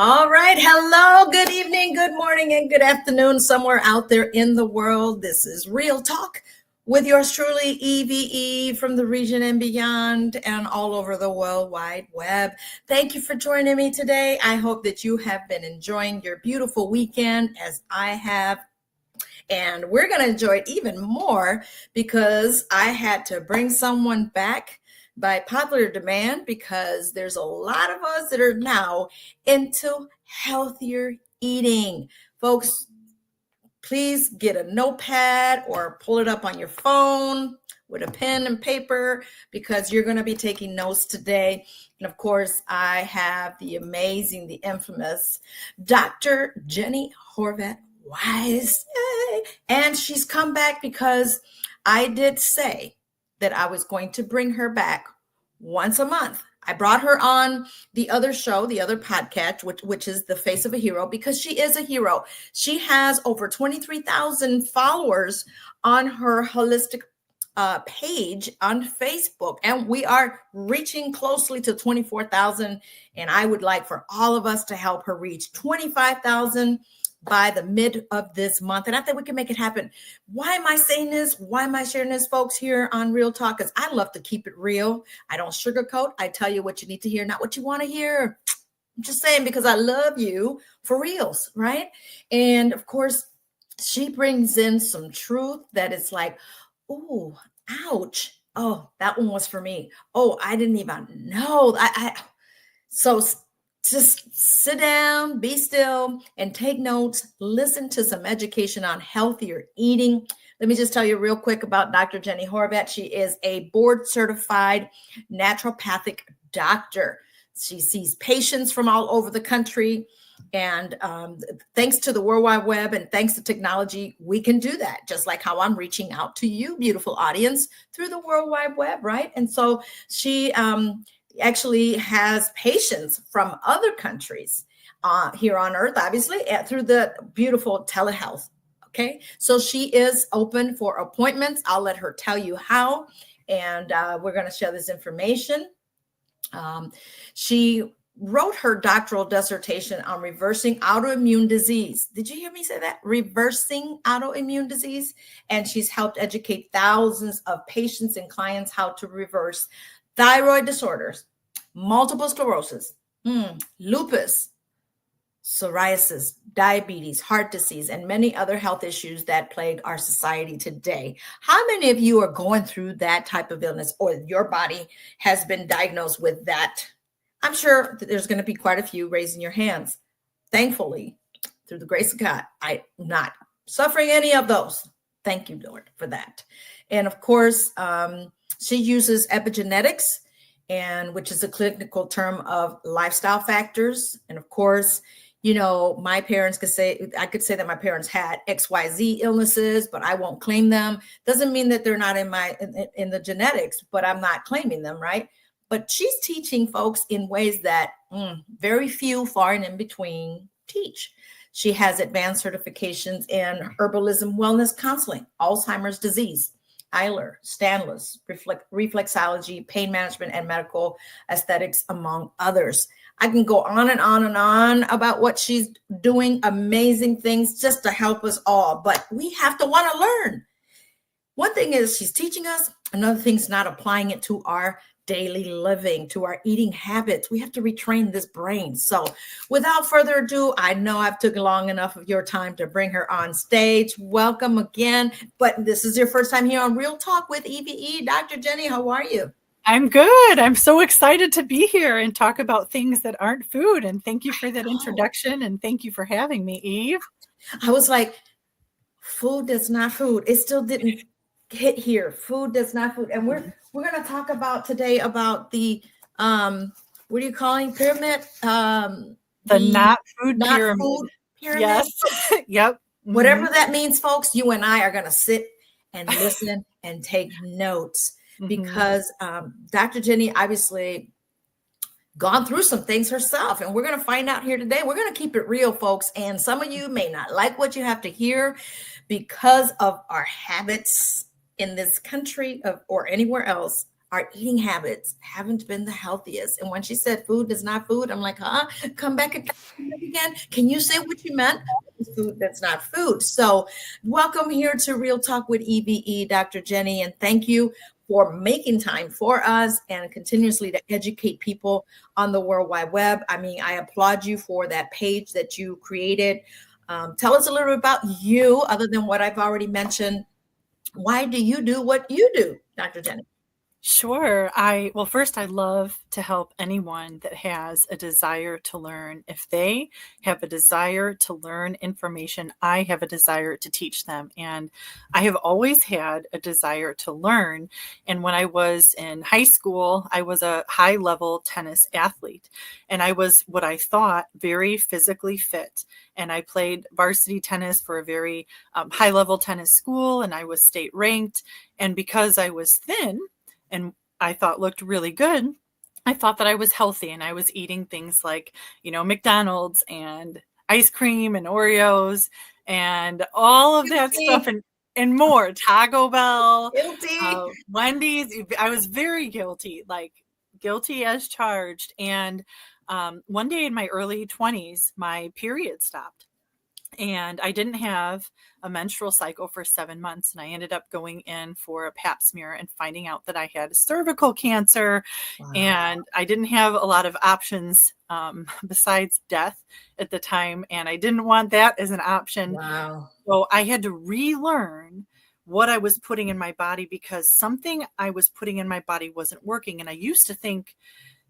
All right. Hello, good evening, good morning, and good afternoon, somewhere out there in the world. This is Real Talk with yours truly, E.V.E, from the region and beyond, and all over the World Wide Web. Thank you for joining me today. I hope that you have been enjoying your beautiful weekend as I have. And we're going to enjoy it even more because I had to bring someone back by popular demand because there's a lot of us that are now into healthier eating. Folks, please get a notepad or pull it up on your phone with a pen and paper because you're going to be taking notes today. And of course, I have the amazing, the infamous Dr. Jeni Horvat Weis. And she's come back because I did say that I was going to bring her back once a month. I brought her on the other show, the other podcast, which is The Face of a Hero, because she is a hero. She has over 23,000 followers on her holistic page on Facebook, and we are reaching closely to 24,000. And I would like for all of us to help her reach 25,000 by the mid of this month. And I think we can make it happen. Why am I saying this? Why am I sharing this, folks, here on Real Talk? Because I love to keep it real. I don't sugarcoat. I tell you what you need to hear, not what you want to hear. I'm just saying because I love you for reals, right? And of course, she brings in some truth that is like, oh, ouch. Oh, that one was for me. Oh, I didn't even know. So just sit down, be still, and take notes. Listen to some education on healthier eating. Let me just tell you real quick about Dr. Jeni Horvat. She is a board-certified naturopathic doctor. She sees patients from all over the country. And thanks to the World Wide Web and thanks to technology, we can do that, just like how I'm reaching out to you, beautiful audience, through the World Wide Web, right? And so she actually has patients from other countries here on earth, obviously, through the beautiful telehealth. Okay, so she is open for appointments. I'll let her tell you how, and we're going to share this information. She wrote her doctoral dissertation on reversing autoimmune disease. Did you hear me say that? Reversing autoimmune disease. And she's helped educate thousands of patients and clients how to reverse thyroid disorders, multiple sclerosis, lupus, psoriasis, diabetes, heart disease, and many other health issues that plague our society today. How many of you are going through that type of illness or your body has been diagnosed with that? I'm sure that there's going to be quite a few raising your hands. Thankfully, through the grace of God, I'm not suffering any of those. Thank you, Lord, for that. And of course, she uses epigenetics, and which is a clinical term of lifestyle factors. And of course, you know, my parents could say, I could say that my parents had XYZ illnesses, but I won't claim them. Doesn't mean that they're not in the genetics, but I'm not claiming them, right? But she's teaching folks in ways that very few, far and in between teach. She has advanced certifications in herbalism, wellness counseling, Alzheimer's disease, Eiler, Stanless, reflexology, pain management, and medical aesthetics, among others. I can go on and on and on about what she's doing, amazing things just to help us all, but we have to want to learn. One thing is she's teaching us, another thing is not applying it to our daily living, to our eating habits. We have to retrain this brain. So without further ado, I know I've took long enough of your time to bring her on stage. Welcome again. But this is your first time here on Real Talk with E.V.E. Dr. Jeni, how are you? I'm good. I'm so excited to be here and talk about things that aren't food. And thank you for that introduction. And thank you for having me, Eve. I was like, food that's not food. It still didn't hit here. Food that's not food. And we're going to talk about today about the what are you calling pyramid? The not food pyramid. Food pyramid. Yes. Yep. Whatever that means, folks, you and I are going to sit and listen and take notes because Dr. Jeni obviously gone through some things herself, and we're going to find out here today. We're going to keep it real, folks, and some of you may not like what you have to hear because of our habits in this country or anywhere else our eating habits haven't been the healthiest. And when she said food is not food, I'm like, huh? Come back again. Can you say what you meant? It's food that's not food. So welcome here to Real Talk with E.V.E, Dr. Jeni, and thank you for making time for us and continuously to educate people on the World Wide Web. I mean, I applaud you for that page that you created. Tell us a little bit about you, other than what I've already mentioned. Why do you do what you do, Dr. Jeni? Sure. Well, first, I love to help anyone that has a desire to learn. If they have a desire to learn information, I have a desire to teach them. And I have always had a desire to learn. And when I was in high school, I was a high level tennis athlete. And I was what I thought very physically fit. And I played varsity tennis for a very high level tennis school, and I was state ranked. And because I was thin, and I thought looked really good, I thought that I was healthy, and I was eating things like, McDonald's and ice cream and Oreos and all of that stuff and more, Taco Bell, Guilty. Wendy's. I was very guilty, like guilty as charged. And one day in my early 20s, my period stopped. And I didn't have a menstrual cycle for 7 months. And I ended up going in for a pap smear and finding out that I had cervical cancer. Wow. And I didn't have a lot of options besides death at the time. And I didn't want that as an option. Wow. So I had to relearn what I was putting in my body, because something I was putting in my body wasn't working. And I used to think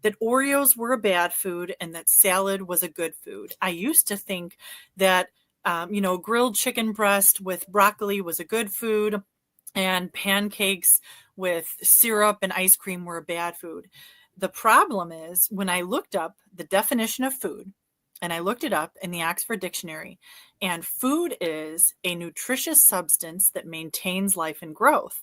that Oreos were a bad food and that salad was a good food. I used to think that grilled chicken breast with broccoli was a good food, and pancakes with syrup and ice cream were a bad food. The problem is, when I looked up the definition of food, and I looked it up in the Oxford Dictionary, and food is a nutritious substance that maintains life and growth.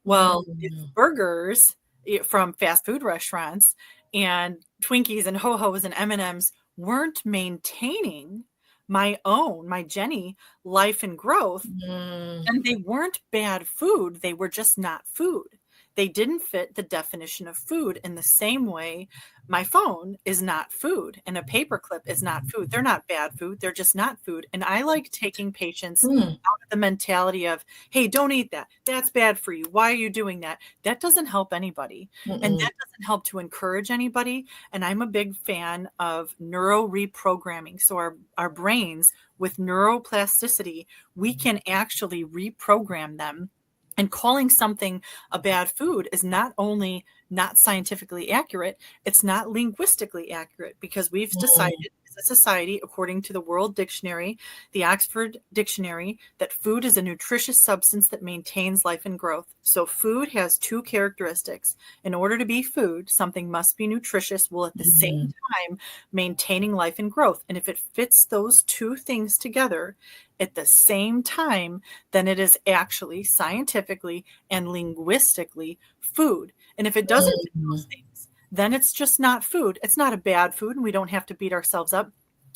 Well, burgers from fast food restaurants and Twinkies and Ho-Hos and M&Ms weren't maintaining my Jeni life and growth. And they weren't bad food. They were just not food. They didn't fit the definition of food in the same way my phone is not food and a paperclip is not food. They're not bad food. They're just not food. And I like taking patients out of the mentality of, hey, don't eat that. That's bad for you. Why are you doing that? That doesn't help anybody. And that doesn't help to encourage anybody. And I'm a big fan of neuro reprogramming. So our brains, with neuroplasticity, we can actually reprogram them. And calling something a bad food is not only not scientifically accurate, it's not linguistically accurate, because we've decided as a society, according to the World Dictionary, the Oxford Dictionary, that food is a nutritious substance that maintains life and growth. So food has two characteristics. In order to be food, something must be nutritious while at the same time maintaining life and growth. And if it fits those two things together at the same time, then it is actually scientifically and linguistically food. And if it doesn't fit those things, then it's just not food. It's not a bad food, and we don't have to beat ourselves up,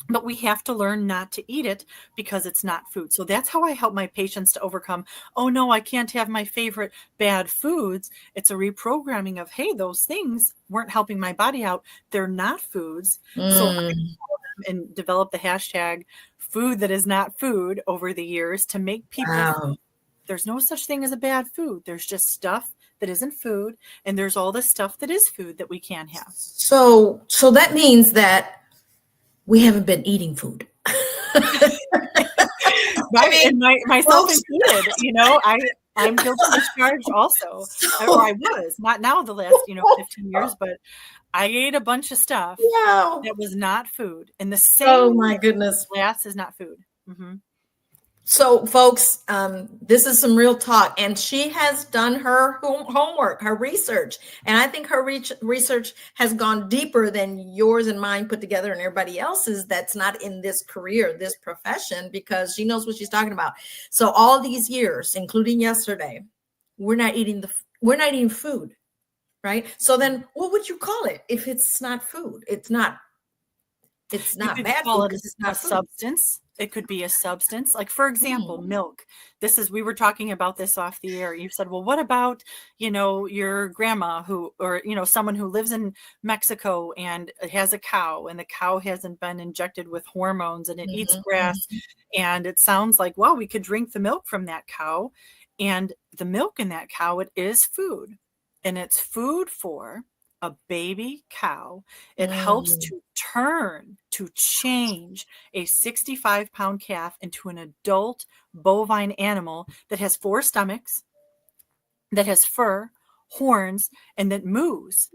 but we have to learn not to eat it because it's not food. So that's how I help my patients to overcome, oh no, I can't have my favorite bad foods. It's a reprogramming of, hey, those things weren't helping my body out. They're not foods. So I and develop the hashtag food that is not food over the years to make people there's no such thing as a bad food. There's just stuff that isn't food, and there's all the stuff that is food that we can have. So that means that we haven't been eating food. Myself included, I'm guilty as charged also. Or I was, not now the last, 15 years, but I ate a bunch of stuff that was not food. And the same. Oh my goodness. Glass is not food. So folks, this is some real talk, and she has done her homework, her research. And I think her research has gone deeper than yours and mine put together and everybody else's that's not in this career, this profession, because she knows what she's talking about. So all these years, including yesterday, we're not eating food, right? So then what would you call it if it's not food? It's not It's You not could bad call food it because it's a not food. substance. It could be a substance. Like, for example, Mm, milk. We were talking about this off the air. You said, well, what about, your grandma or, someone who lives in Mexico and has a cow, and the cow hasn't been injected with hormones and it eats mhm, grass. mhm. And it sounds like, well, we could drink the milk from that cow. And the milk in that cow, it is food. And it's food for a baby cow. It helps Mm, to change a 65-pound calf into an adult bovine animal that has 4 stomachs, that has fur, horns, and that moves.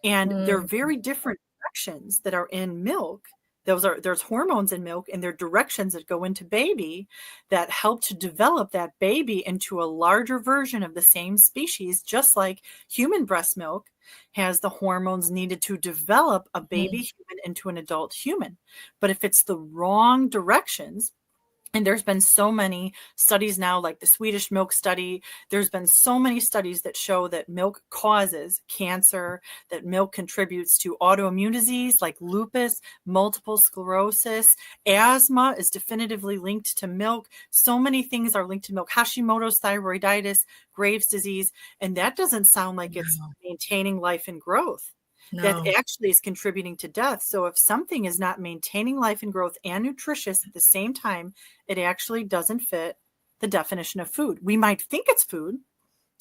And they're mm, very different directions that are in milk. There's hormones in milk, and there are directions that go into baby that help to develop that baby into a larger version of the same species, just like human breast milk has the hormones needed to develop a baby mm. human into an adult human. But if it's the wrong directions, and there's been so many studies now, like the Swedish milk study. There's been so many studies that show that milk causes cancer, that milk contributes to autoimmune disease like lupus, multiple sclerosis. Asthma is definitively linked to milk. So many things are linked to milk. Hashimoto's thyroiditis, Graves' disease. And that doesn't sound like it's No, maintaining life and growth. That no. actually is contributing to death. So if something is not maintaining life and growth and nutritious at the same time, it actually doesn't fit the definition of food. We might think it's food,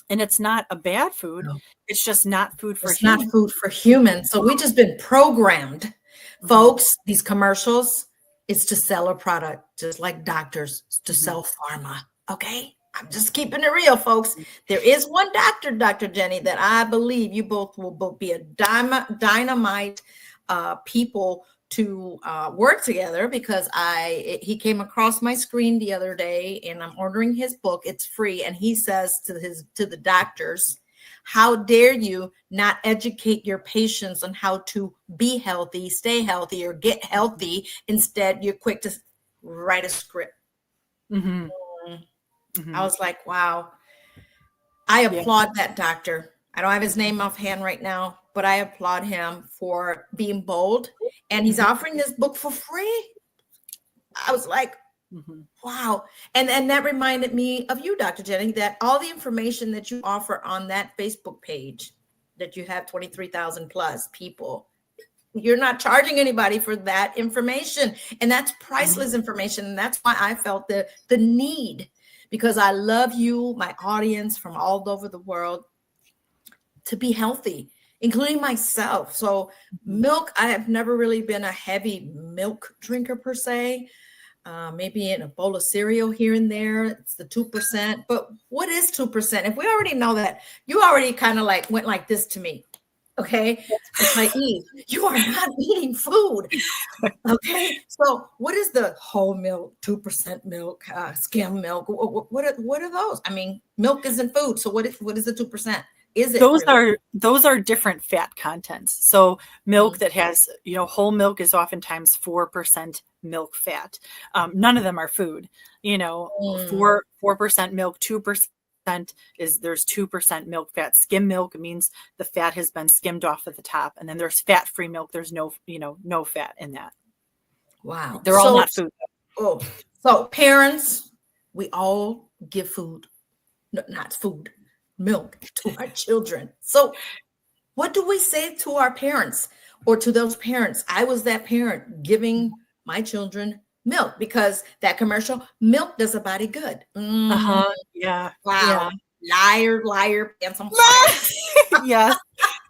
and it's not a bad food. No. It's just not food for It's not humans. food for humans. So we just been programmed, Mhm, folks. These commercials, it's to sell a product, just like doctors to mhm, sell pharma. Okay, I'm just keeping it real, folks. There is one doctor, Dr. Jenny, that I believe you both will both be a dynamite people to work together, because he came across my screen the other day, and I'm ordering his book. It's free, and he says to the doctors, how dare you not educate your patients on how to be healthy, stay healthy, or get healthy? Instead, you're quick to write a script. mhm, Mm. I mhm. was like, wow. I Yeah. applaud that doctor. I don't have his name offhand right now, but I applaud him for being bold. And he's Mhm, offering this book for free. I was like, mhm, wow. And that reminded me of you, Dr. Jenny, that all the information that you offer on that Facebook page, that you have 23,000 plus people, you're not charging anybody for that information. And that's mhm, priceless information. And that's why I felt the need, because I love you, my audience from all over the world, to be healthy, including myself. So mhm. milk, I have never really been a heavy milk drinker per se. Maybe in a bowl of cereal here and there, it's the 2%. But what is 2%? If we already know that, you already kind of like went like this to me. Okay. It's like, Eve, you are not eating food. Okay. So what is the whole milk, 2% milk, skim milk? What are those? I mean, milk isn't food. So what is the 2%? Is it really? Those are different fat contents. So milk Mm, that has, whole milk is oftentimes 4% milk fat. None of them are food. You know, mm, 4% milk, 2% there's 2% milk fat. Skim milk means the fat has been skimmed off at the top, and then there's fat-free milk. There's no fat in that. wow. They're all not food. Oh, so parents, we all give food, no, not food, milk to our children. So what do we say to our parents, or to those parents? I was that parent giving my children milk, because that commercial, milk does a body good. Uh-huh. Yeah. Wow. Yeah. Liar, liar, pants on fire. Yes.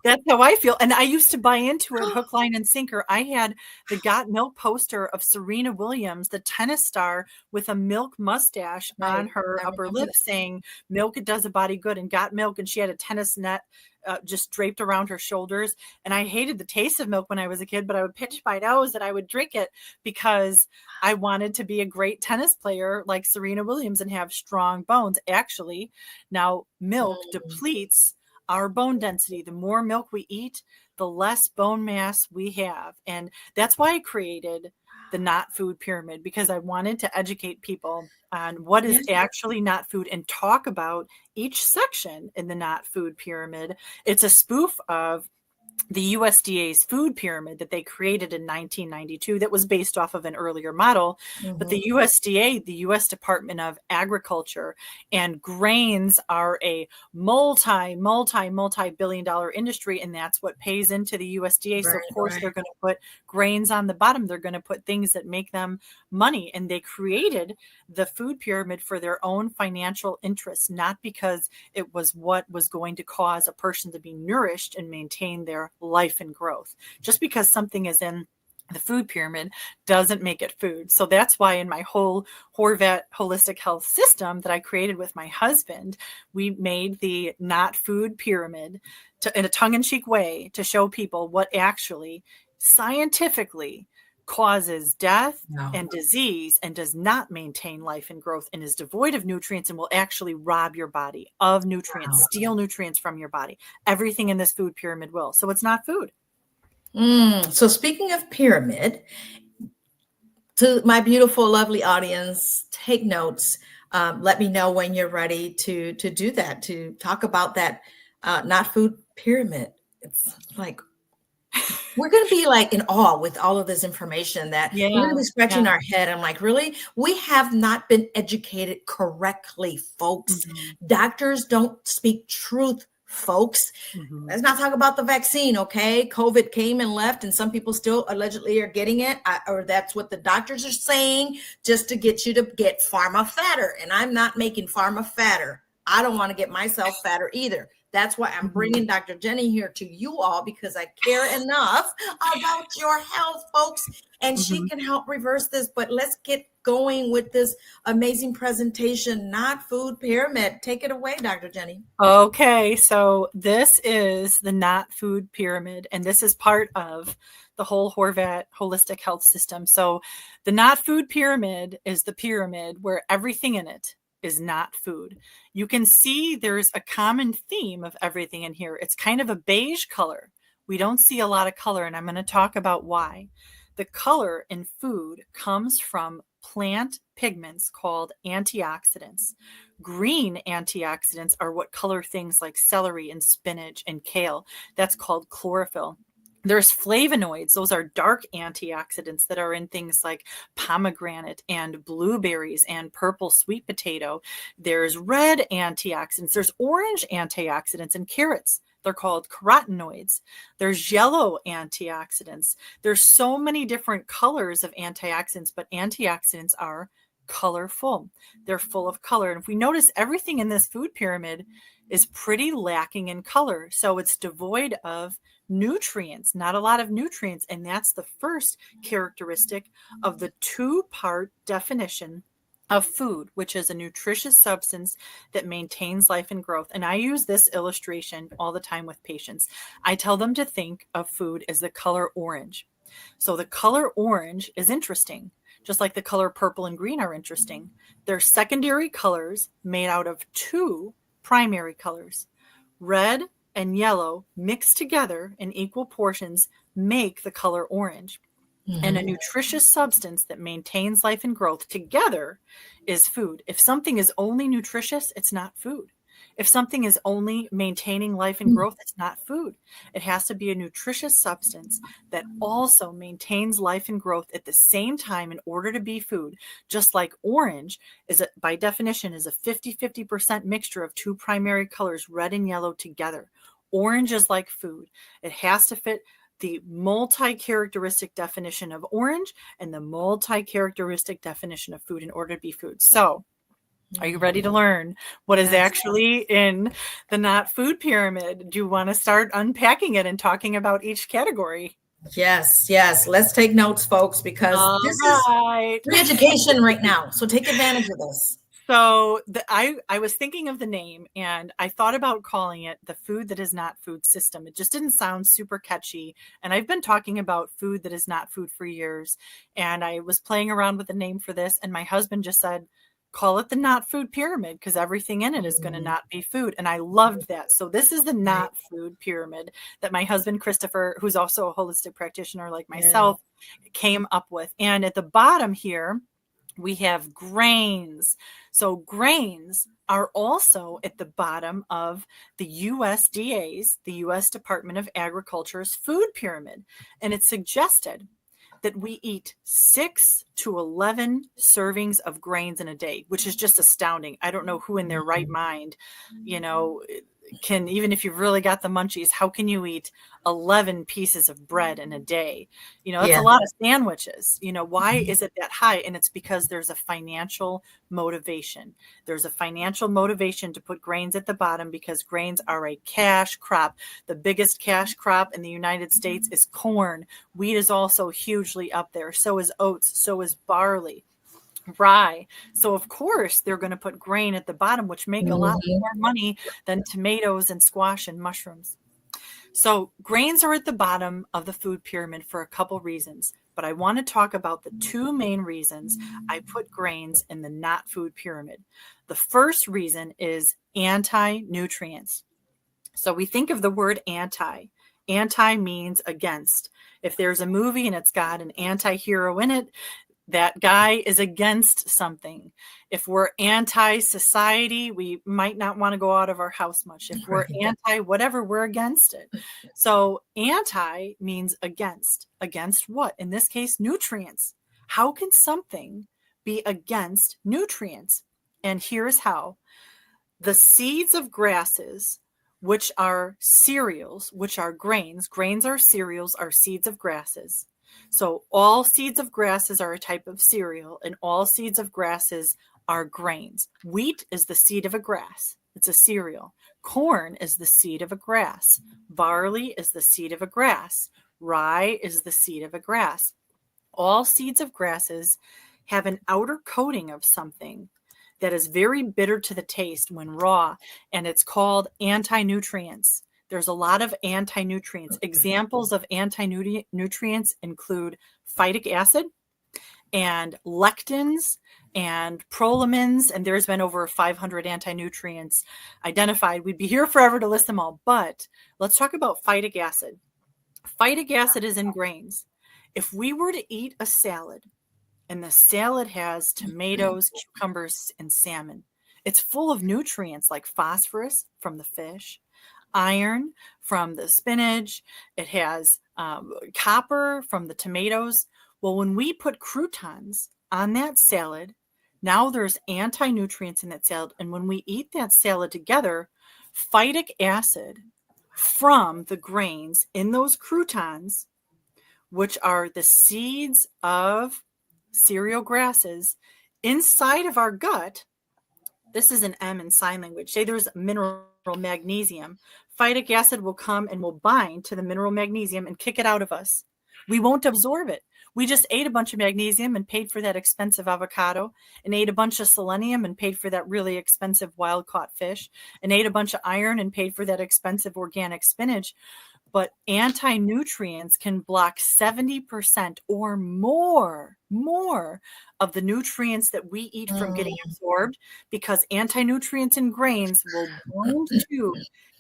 That's how I feel. And I used to buy into it hook, line, and sinker. I had the Got Milk poster of Serena Williams, the tennis star, with a milk mustache on Right. her I upper remember lip saying, milk, it does a body good, and got milk. And she had a tennis net just draped around her shoulders. And I hated the taste of milk when I was a kid, but I would pinch my nose and I would drink it because I wanted to be a great tennis player like Serena Williams and have strong bones. Actually, now milk that. depletes our bone density. The more milk we eat, the less bone mass we have. And that's why I created the not food pyramid, because I wanted to educate people on what is Yes. actually not food and talk about each section in the not food pyramid. It's a spoof of the USDA's food pyramid that they created in 1992 that was based off of an earlier model. But the USDA, the US Department of Agriculture, and grains are a multi-billion dollar industry, and that's what pays into the USDA. So of course they're going to put grains on the bottom. They're going to put things that make them money, and they created the food pyramid for their own financial interests, not because it was what was going to cause a person to be nourished and maintain their life and growth. Just because something is in the food pyramid doesn't make it food. So that's why in my whole Horvat Holistic Health system that I created with my husband, we made the not food pyramid in a tongue-in-cheek way to show people what actually scientifically causes death and disease and does not maintain life and growth and is devoid of nutrients and will actually rob your body of nutrients, steal nutrients from your body. Everything in this food pyramid will. So it's not food. So speaking of pyramid, to my beautiful, lovely audience, take notes. Let me know when you're ready to do that, to talk about that not food pyramid. It's like, we're going to be like in awe with all of this information that we're going to be scratching our head. I'm like, really? We have not been educated correctly, folks. Doctors don't speak truth, folks. Let's not talk about the vaccine, okay? COVID came and left, and some people still allegedly are getting it, or that's what the doctors are saying, just to get you to get pharma fatter. And I'm not making pharma fatter. I don't want to get myself fatter either. That's why I'm bringing Dr. Jeni here to you all, because I care enough about your health, folks, and she can help reverse this. But let's get going with this amazing presentation, Not Food Pyramid. Take it away, Dr. Jeni. Okay, so this is the Not Food Pyramid, and this is part of the whole Horvat Holistic Health System. So the Not Food Pyramid is the pyramid where everything in it is not food. You can see there's a common theme of everything in here. It's kind of a beige color. We don't see a lot of color, and I'm going to talk about why. The color in food comes from plant pigments called antioxidants. Green antioxidants are what color things like celery and spinach and kale. That's called chlorophyll. There's flavonoids. Those are dark antioxidants that are in things like pomegranate and blueberries and purple sweet potato. There's red antioxidants. There's orange antioxidants in carrots. They're called carotenoids. There's yellow antioxidants. There's so many different colors of antioxidants, but antioxidants are colorful. They're full of color. And if we notice, everything in this food pyramid is pretty lacking in color. So it's devoid of nutrients, not a lot of nutrients. And that's the first characteristic of the two-part definition of food, which is a nutritious substance that maintains life and growth. And I use this illustration all the time with patients. I tell them to think of food as the color orange. So the color orange is interesting, just like the color purple and green are interesting. They're secondary colors made out of two primary colors. Red and yellow mixed together in equal portions make the color orange. And a nutritious substance that maintains life and growth together is food. If something is only nutritious, it's not food. If something is only maintaining life and growth, it's not food. It has to be a nutritious substance that also maintains life and growth at the same time in order to be food. Just like orange is, by definition, is a 50-50% mixture of two primary colors, red and yellow, together. Orange is like food. It has to fit the multi-characteristic definition of orange and the multi-characteristic definition of food in order to be food. So, are you ready to learn what is actually in the not food pyramid? Do you want to start unpacking it and talking about each category? Yes. Let's take notes, folks, because this is free education right now. So take advantage of this. So I was thinking of the name, and I thought about calling it the Food That Is Not Food System. It just didn't sound super catchy. And I've been talking about food that is not food for years. And I was playing around with the name for this, and my husband just said, call it the not food pyramid, because everything in it is going to not be food. And I loved that. So this is the not food pyramid that my husband, Christopher, who's also a holistic practitioner like myself, came up with. And at the bottom here, We have grains. So grains are also at the bottom of the USDA's, the US Department of Agriculture's food pyramid. And it's suggested that we eat 6 to 11 servings of grains in a day, which is just astounding. I don't know who in their right mind, you know, can, even if you've really got the munchies, how can you eat 11 pieces of bread in a day? You know, that's Yeah. a lot of sandwiches. You know, why is it that high? And it's because there's a financial motivation. There's a financial motivation to put grains at the bottom because grains are a cash crop. The biggest cash crop in the United States is corn. Wheat is also hugely up there. So is oats. So is barley, rye. So of course they're going to put grain at the bottom, which make a lot Mhm. more money than tomatoes and squash and mushrooms. So grains are at the bottom of the food pyramid for a couple reasons, but I want to talk about the two main reasons I put grains in the not food pyramid. The first reason is anti-nutrients. So we think of the word anti. Anti means against. If there's a movie and it's got an anti-hero in it, that guy is against something. If we're anti-society, we might not want to go out of our house much. If we're anti whatever, we're against it. So anti means against. Against what? In this case, nutrients. How can something be against nutrients? And here's how. The seeds of grasses, which are cereals, which are grains. Grains are cereals, are seeds of grasses. So all seeds of grasses are a type of cereal, and all seeds of grasses are grains. Wheat is the seed of a grass. It's a cereal. Corn is the seed of a grass. Barley is the seed of a grass. Rye is the seed of a grass. All seeds of grasses have an outer coating of something that is very bitter to the taste when raw, and it's called anti-nutrients. There's a lot of anti-nutrients. Examples of anti-nutrients include phytic acid and lectins and prolamins, and there's been over 500 anti-nutrients identified. We'd be here forever to list them all, but let's talk about phytic acid. Phytic acid is in grains. If we were to eat a salad, and the salad has tomatoes, cucumbers, and salmon, it's full of nutrients like phosphorus from the fish, iron from the spinach. It has copper from the tomatoes. Well, when we put croutons on that salad, now there's anti-nutrients in that salad. And when we eat that salad together, phytic acid from the grains in those croutons, which are the seeds of cereal grasses, inside of our gut, this is an M in sign language. Say there's mineral magnesium. Phytic acid will come and will bind to the mineral magnesium and kick it out of us. We won't absorb it. We just ate a bunch of magnesium and paid for that expensive avocado, and ate a bunch of selenium and paid for that really expensive wild caught fish, and ate a bunch of iron and paid for that expensive organic spinach. But anti-nutrients can block 70% or more of the nutrients that we eat from getting absorbed, because anti-nutrients in grains will bind to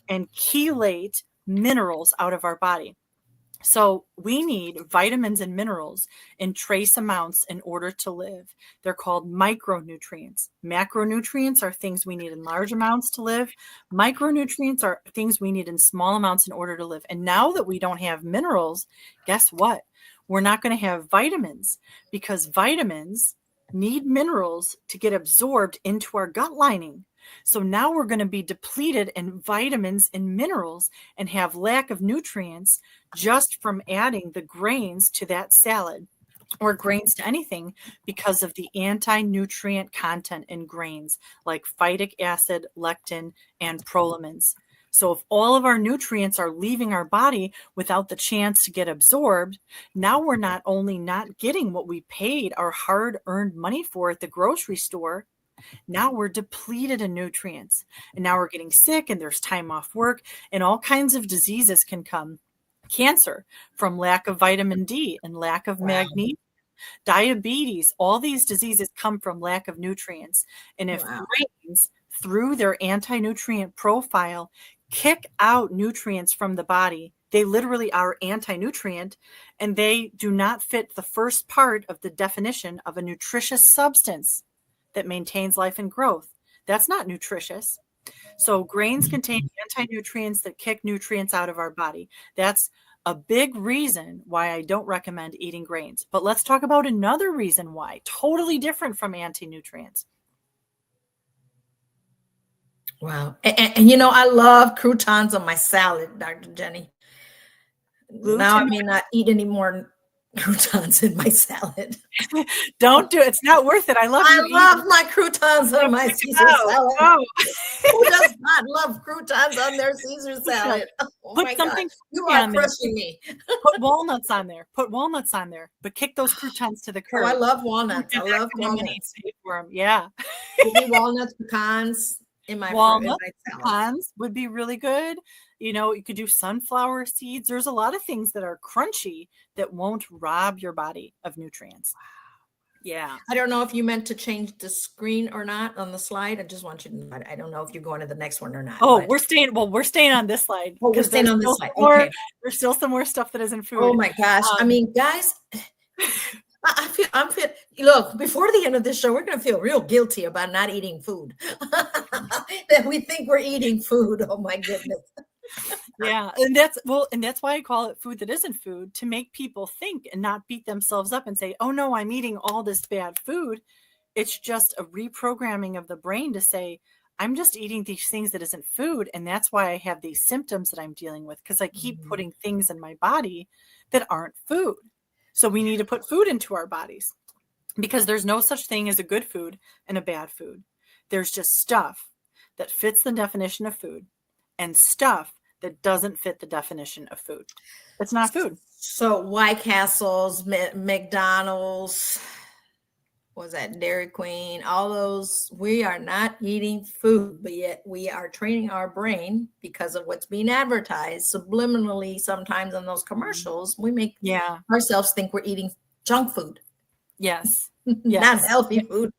and chelate minerals out of our body. So we need vitamins and minerals in trace amounts in order to live. They're called micronutrients. Macronutrients are things we need in large amounts to live. Micronutrients are things we need in small amounts in order to live. And now that we don't have minerals, guess what? We're not going to have vitamins, because vitamins need minerals to get absorbed into our gut lining. So now we're going to be depleted in vitamins and minerals and have lack of nutrients just from adding the grains to that salad, or grains to anything, because of the anti-nutrient content in grains like phytic acid, lectin, and prolamins. So if all of our nutrients are leaving our body without the chance to get absorbed, now we're not only not getting what we paid our hard-earned money for at the grocery store, now we're depleted in nutrients, and now we're getting sick, and there's time off work, and all kinds of diseases can come. Cancer from lack of vitamin D and lack of magnesium, diabetes, all these diseases come from lack of nutrients. And if grains, through their anti-nutrient profile, kick out nutrients from the body. They literally are anti-nutrient, and they do not fit the first part of the definition of a nutritious substance that maintains life and growth. That's not nutritious. So grains contain anti-nutrients that kick nutrients out of our body. That's a big reason why I don't recommend eating grains. But let's talk about another reason why, totally different from anti-nutrients. Wow. And I love croutons on my salad, Dr. Jeni. Now I may not eat any more croutons in my salad. Don't do it. It's not worth it. I love my croutons on my Caesar salad. Oh. Who does not love croutons on their Caesar salad? Oh Put something you are crushing me. Put walnuts on there. But kick those croutons to the curb. Oh, I love walnuts. I love walnuts. For them. Yeah. Walnuts, pecans in my walnuts, pecans would be really good. You could do sunflower seeds. There's a lot of things that are crunchy that won't rob your body of nutrients. Yeah. I don't know if you meant to change the screen or not on the slide. I just want you to know. I don't know if you're going to the next one or not. Oh, we're staying on this slide. Oh, we're staying on this slide. Okay. There's still some more stuff that isn't food. Oh my gosh. I mean, guys, I'm fit. Look, before the end of this show, we're going to feel real guilty about not eating food. That we think we're eating food. Oh my goodness. Yeah. And that's why I call it food that isn't food, to make people think and not beat themselves up and say, oh no, I'm eating all this bad food. It's just a reprogramming of the brain to say, I'm just eating these things that isn't food. And that's why I have these symptoms that I'm dealing with, because I keep putting things in my body that aren't food. So we need to put food into our bodies, because there's no such thing as a good food and a bad food. There's just stuff that fits the definition of food and stuff that doesn't fit the definition of food. It's not food. So White Castles, McDonald's, was that Dairy Queen, all those, we are not eating food, but yet we are training our brain because of what's being advertised subliminally. Sometimes in those commercials, we make ourselves think we're eating junk food. Yes. Not healthy food.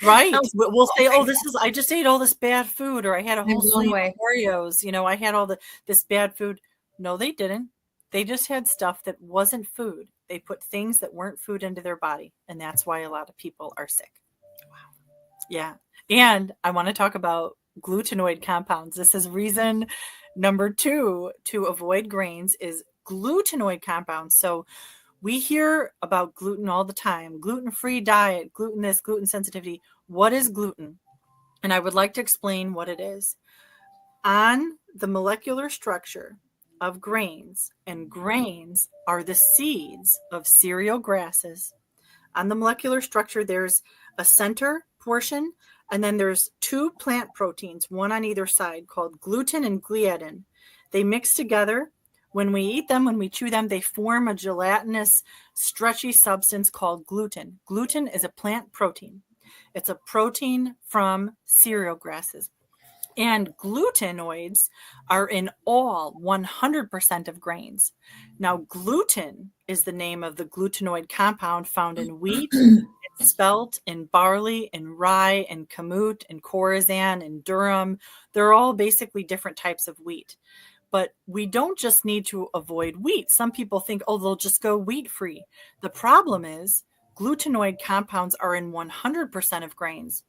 Right. We'll say, I just ate all this bad food, or I had a whole sleeve of Oreos. I had all this bad food. No, they didn't. They just had stuff that wasn't food. They put things that weren't food into their body. And that's why a lot of people are sick. Wow. Yeah. And I want to talk about glutenoid compounds. This is reason number 2 to avoid grains is glutenoid compounds. So we hear about gluten all the time, gluten-free diet, gluten this, gluten sensitivity. What is gluten? And I would like to explain what it is. On the molecular structure of grains, and grains are the seeds of cereal grasses. On the molecular structure, there's a center portion, and then there's 2 plant proteins, one on either side, called gluten and gliadin. They mix together. When we eat them, when we chew them, they form a gelatinous, stretchy substance called gluten. Gluten is a plant protein. It's a protein from cereal grasses. And glutenoids are in all 100% of grains. Now, gluten is the name of the glutenoid compound found in wheat, it's spelt in barley, in rye, in kamut, in khorasan, in durum. They're all basically different types of wheat. But we don't just need to avoid wheat. Some people think, they'll just go wheat free. The problem is glutenoid compounds are in 100% of grains.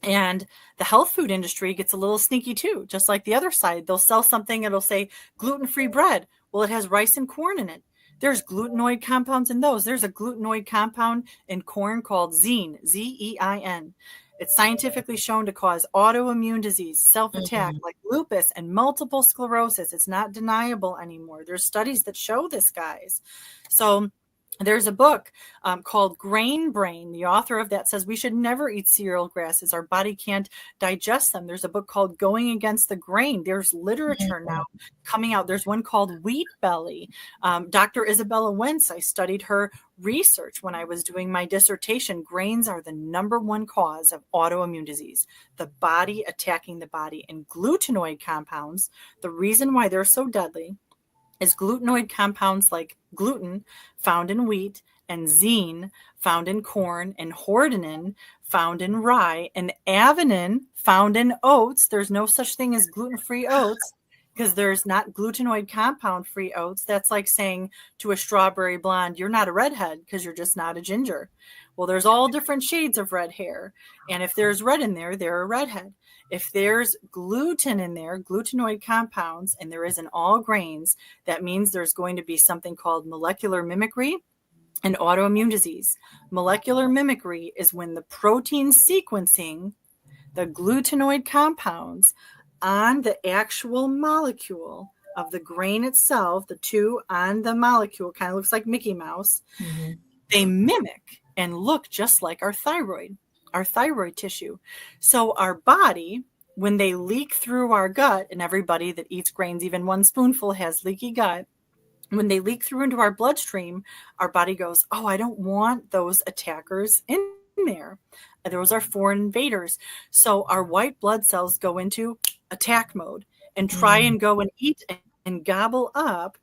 And the health food industry gets a little sneaky too, just like the other side. They'll sell something, it'll say gluten-free bread. Well, it has rice and corn in it. There's glutenoid compounds in those. There's a glutenoid compound in corn called zein, Z-E-I-N. It's scientifically shown to cause autoimmune disease, self-attack, like lupus and multiple sclerosis. It's not deniable anymore. There's studies that show this, guys. So there's a book called Grain Brain. The author of that says we should never eat cereal grasses. Our body can't digest them. There's a book called Going Against the Grain. There's literature now coming out. There's one called Wheat Belly. Dr. Isabella Wentz, I studied her research when I was doing my dissertation. Grains are the number 1 cause of autoimmune disease, the body attacking the body. And glutenoid compounds, the reason why they're so deadly is glutenoid compounds like gluten found in wheat, and zein found in corn, and hordenin found in rye, and avenin found in oats. There's no such thing as gluten-free oats because there's not glutenoid compound-free oats. That's like saying to a strawberry blonde, you're not a redhead because you're just not a ginger. Well, there's all different shades of red hair. And if there's red in there, they're a redhead. If there's gluten in there, glutenoid compounds, and there is in all grains, that means there's going to be something called molecular mimicry and autoimmune disease. Molecular mimicry is when the protein sequencing, the glutenoid compounds on the actual molecule of the grain itself, the two on the molecule, kind of looks like Mickey Mouse, they mimic and look just like our thyroid tissue. So our body, when they leak through our gut, and everybody that eats grains, even one spoonful, has leaky gut, when they leak through into our bloodstream, our body goes, oh, I don't want those attackers in there. Those are foreign invaders. So our white blood cells go into attack mode and try and go and eat and gobble up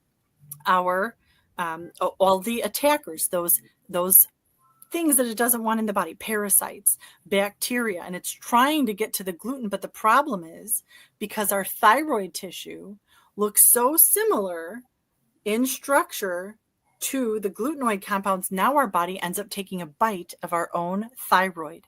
our all the attackers, those things that it doesn't want in the body, parasites, bacteria, and it's trying to get to the gluten. But the problem is, because our thyroid tissue looks so similar in structure to the glutenoid compounds, now our body ends up taking a bite of our own thyroid,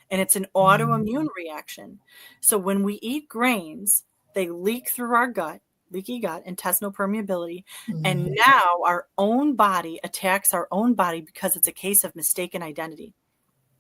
and it's an autoimmune reaction. So when we eat grains, they leak through our gut, leaky gut, intestinal permeability, and now our own body attacks our own body because it's a case of mistaken identity.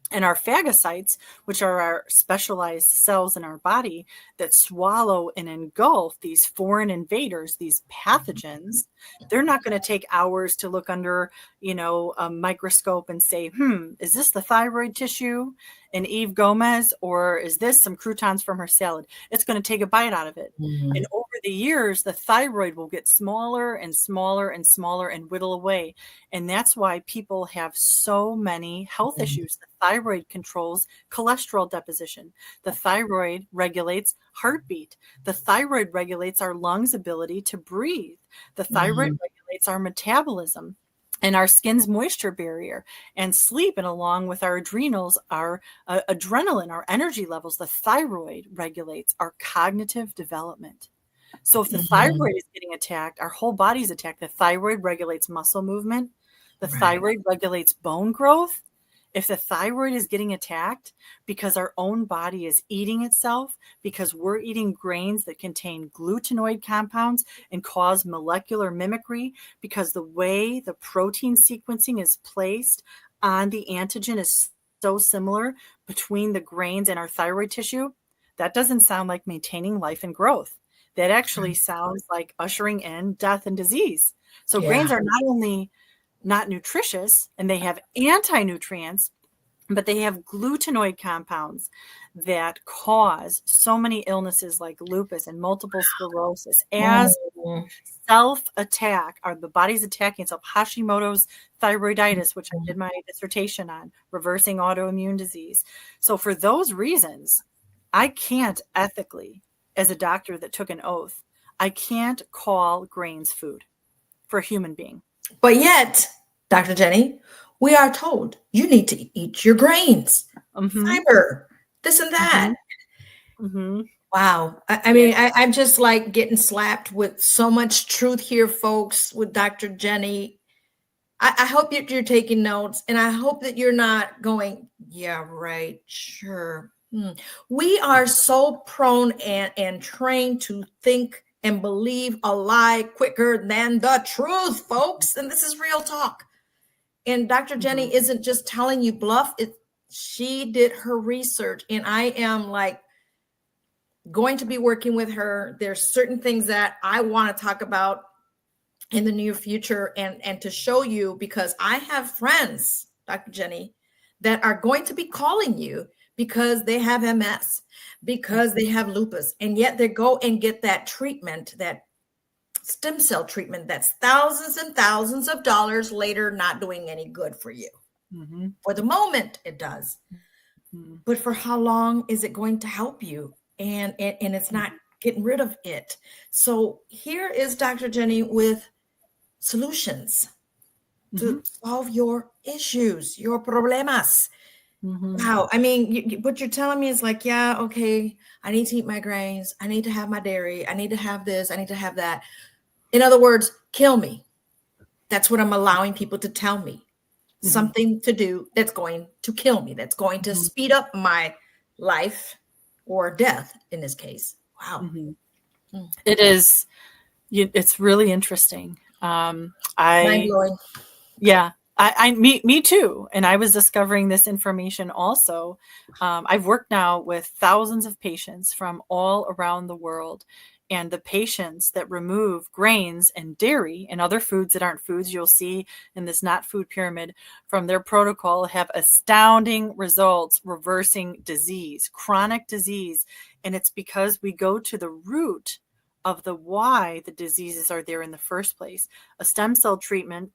And our phagocytes, which are our specialized cells in our body that swallow and engulf these foreign invaders, these pathogens, they're not going to take hours to look under, a microscope and say, is this the thyroid tissue in Eve Gomez, or is this some croutons from her salad? It's going to take a bite out of it. And over the years, the thyroid will get smaller and smaller and smaller and whittle away. And that's why people have so many health issues. The thyroid controls cholesterol deposition. The thyroid regulates heartbeat. The thyroid regulates our lungs' ability to breathe. The thyroid regulates our metabolism and our skin's moisture barrier and sleep. And along with our adrenals, our adrenaline, our energy levels, the thyroid regulates our cognitive development. So if the thyroid is getting attacked, our whole body's attacked. The thyroid regulates muscle movement. The thyroid regulates bone growth. If the thyroid is getting attacked because our own body is eating itself, because we're eating grains that contain glutenoid compounds and cause molecular mimicry, because the way the protein sequencing is placed on the antigen is so similar between the grains and our thyroid tissue, that doesn't sound like maintaining life and growth. That actually sounds like ushering in death and disease. So grains are not only not nutritious, and they have anti-nutrients, but they have glutenoid compounds that cause so many illnesses like lupus and multiple sclerosis as self-attack, or the body's attacking itself. Hashimoto's thyroiditis, which I did my dissertation on, reversing autoimmune disease. So for those reasons, I can't ethically, as a doctor that took an oath, I can't call grains food for a human being. But yet, Dr. Jeni, we are told you need to eat your grains, fiber, this and that. Wow. I mean, I'm just like getting slapped with so much truth here, folks, with Dr. Jeni. I hope you're taking notes, and I hope that you're not going, yeah, right, sure. We are so prone and trained to think and believe a lie quicker than the truth, folks. And this is real talk. And Dr. Jeni isn't just telling you bluff. She did her research, and I am like going to be working with her. There's certain things that I want to talk about in the near future and to show you, because I have friends, Dr. Jeni, that are going to be calling you because they have MS, because they have lupus, and yet they go and get that treatment, that stem cell treatment that's thousands and thousands of dollars later, not doing any good for you. For the moment, it does. But for how long is it going to help you? And it's not getting rid of it. So here is Dr. Jeni with solutions to solve your issues, your problemas. Mhm. Wow. I mean, what you're telling me is like, yeah, okay, I need to eat my grains. I need to have my dairy. I need to have this. I need to have that. In other words, kill me. That's what I'm allowing people to tell me. Mhm. Something to do that's going to kill me, that's going to Mhm. speed up my life or death in this case. Wow. Mhm. Mm. It is. It's really interesting. Mind I blowing. Yeah, me too. And I was discovering this information also. I've worked now with thousands of patients from all around the world. And the patients that remove grains and dairy and other foods that aren't foods you'll see in this not food pyramid from their protocol have astounding results reversing disease, chronic disease. And it's because we go to the root of the why the diseases are there in the first place. A stem cell treatment,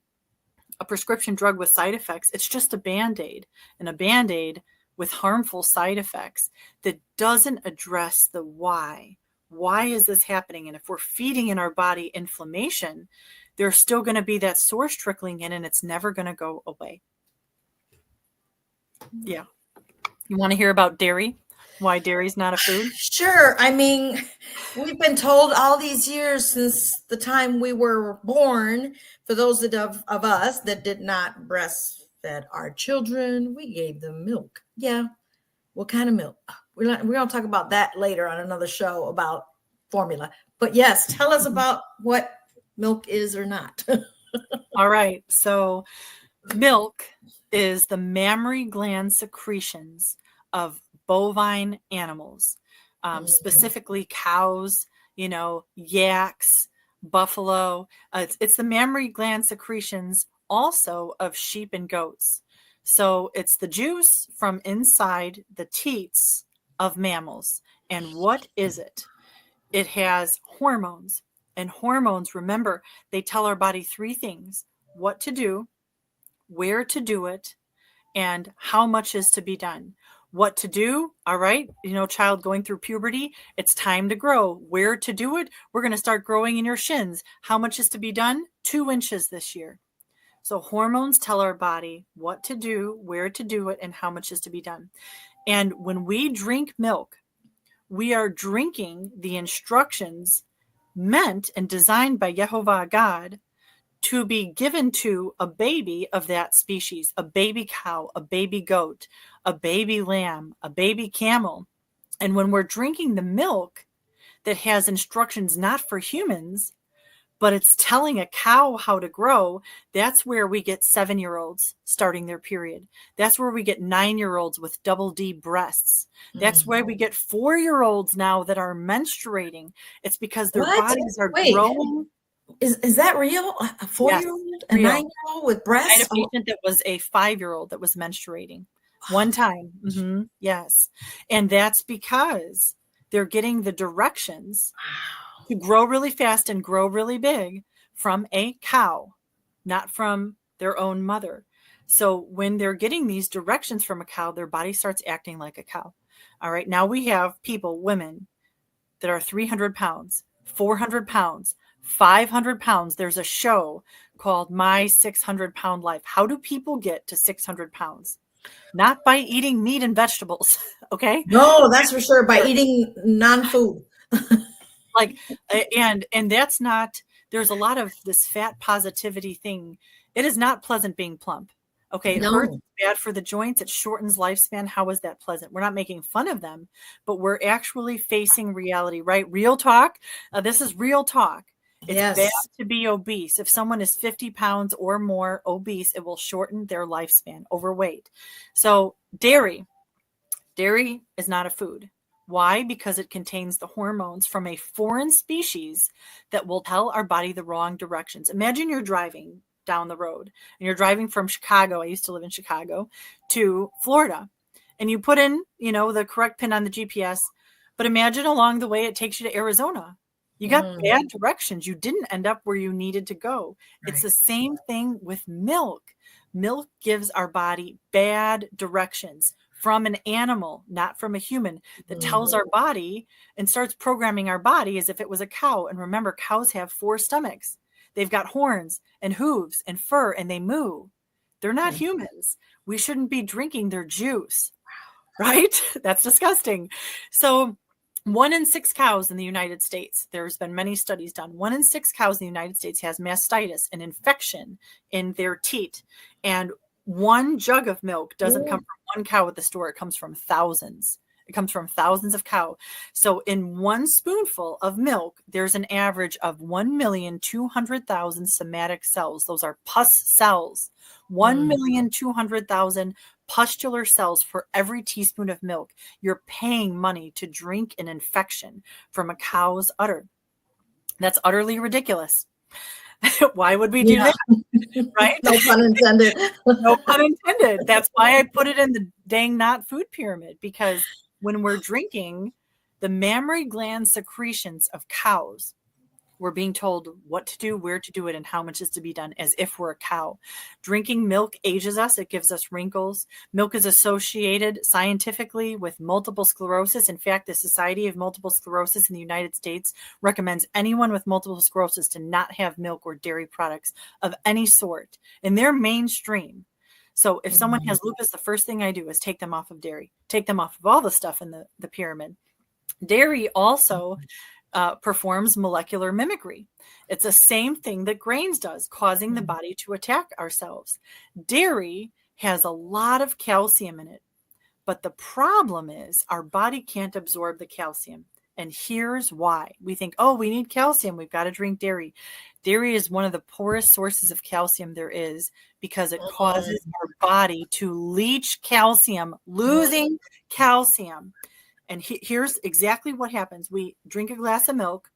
a prescription drug with side effects, it's just a band-aid, and a band-aid with harmful side effects that doesn't address the why. Why is this happening? And if we're feeding in our body inflammation, there's still going to be that source trickling in, and it's never going to go away. Yeah. You want to hear about dairy? Why dairy's not a food? Sure. I mean, we've been told all these years since the time we were born, for those of us that did not breastfed our children, we gave them milk. Yeah. What kind of milk? We're going to talk about that later on another show about formula. But yes, tell us Mhm. about what milk is or not. All right. So milk is the mammary gland secretions of bovine animals, specifically cows, yaks, buffalo. It's the mammary gland secretions also of sheep and goats. So it's the juice from inside the teats of mammals. And what is it? It has hormones. And hormones, remember, they tell our body three things: what to do, where to do it, and how much is to be done. What to do, all right, child going through puberty, it's time to grow. Where to do it, we're going to start growing in your shins. How much is to be done? 2 inches this year. So hormones tell our body what to do, where to do it, and how much is to be done. And when we drink milk, we are drinking the instructions meant and designed by Jehovah God to be given to a baby of that species, a baby cow, a baby goat, a baby lamb, a baby camel. And when we're drinking the milk that has instructions not for humans, but it's telling a cow how to grow, that's where we get 7-year-olds starting their period. That's where we get 9-year-olds with double D breasts. That's why we get 4-year-olds now that are menstruating. It's because their What? bodies are Wait, growing. is that real? A Yes, 4-year-old, a real. 9-year-old with I had breasts? a Oh, patient that was a 5-year-old that was menstruating one time. Yes. And that's because they're getting the directions wow. to grow really fast and grow really big from a cow, not from their own mother. So when they're getting these directions from a cow, their body starts acting like a cow. All right. Now we have people, women, that are 300 pounds, 400 pounds, 500 pounds. There's a show called My 600-Pound Life. How do people get to 600 pounds? Not by eating meat and vegetables. Okay. No, that's for sure. By eating non-food. Like, and that's not, there's a lot of this fat positivity thing. It is not pleasant being plump. Okay, it hurts, No. bad for the joints, it shortens lifespan. How is that pleasant? We're not making fun of them, but we're actually facing reality, right? Real talk. This is real talk. It's bad Yes. to be obese. If someone is 50 pounds or more obese, it will shorten their lifespan. Overweight. So dairy is not a food. Why? Because it contains the hormones from a foreign species that will tell our body the wrong directions. Imagine you're driving down the road and you're driving from Chicago. I used to live in Chicago to Florida, and you put in, the correct pin on the GPS, but imagine along the way it takes you to Arizona. You got bad directions. You didn't end up where you needed to go. It's Right. the same thing with milk. Milk gives our body bad directions from an animal, not from a human, that tells our body and starts programming our body as if it was a cow. And remember, cows have 4 stomachs. They've got horns and hooves and fur, and they moo. They're not humans. We shouldn't be drinking their juice, right? That's disgusting. So 1 in 6 cows in the United States, there's been many studies done. 1 in 6 cows in the United States has mastitis, an infection in their teat. And 1 jug of milk doesn't come from 1 cow at the store. It comes from thousands. It comes from thousands of cow. So in 1 spoonful of milk, there's an average of 1,200,000 somatic cells. Those are pus cells. 1,200,000 pustular cells for every teaspoon of milk. You're paying money to drink an infection from a cow's udder. That's utterly ridiculous. Why would we do that? Right? No pun intended. No pun intended. That's why I put it in the dang not food pyramid, because when we're drinking the mammary gland secretions of cows, we're being told what to do, where to do it, and how much is to be done, as if we're a cow. Drinking milk ages us. It gives us wrinkles. Milk is associated scientifically with multiple sclerosis. In fact, the Society of Multiple Sclerosis in the United States recommends anyone with multiple sclerosis to not have milk or dairy products of any sort in their mainstream. So if someone has lupus, the first thing I do is take them off of dairy, take them off of all the stuff in the pyramid. Dairy also performs molecular mimicry. It's the same thing that grains does, causing the body to attack ourselves. Dairy has a lot of calcium in it, but the problem is our body can't absorb the calcium. And here's why. We think, oh, we need calcium, we've got to drink dairy. Dairy is one of the poorest sources of calcium there is, because it causes our body to leach calcium, losing calcium. And here's exactly what happens. We drink a glass of milk,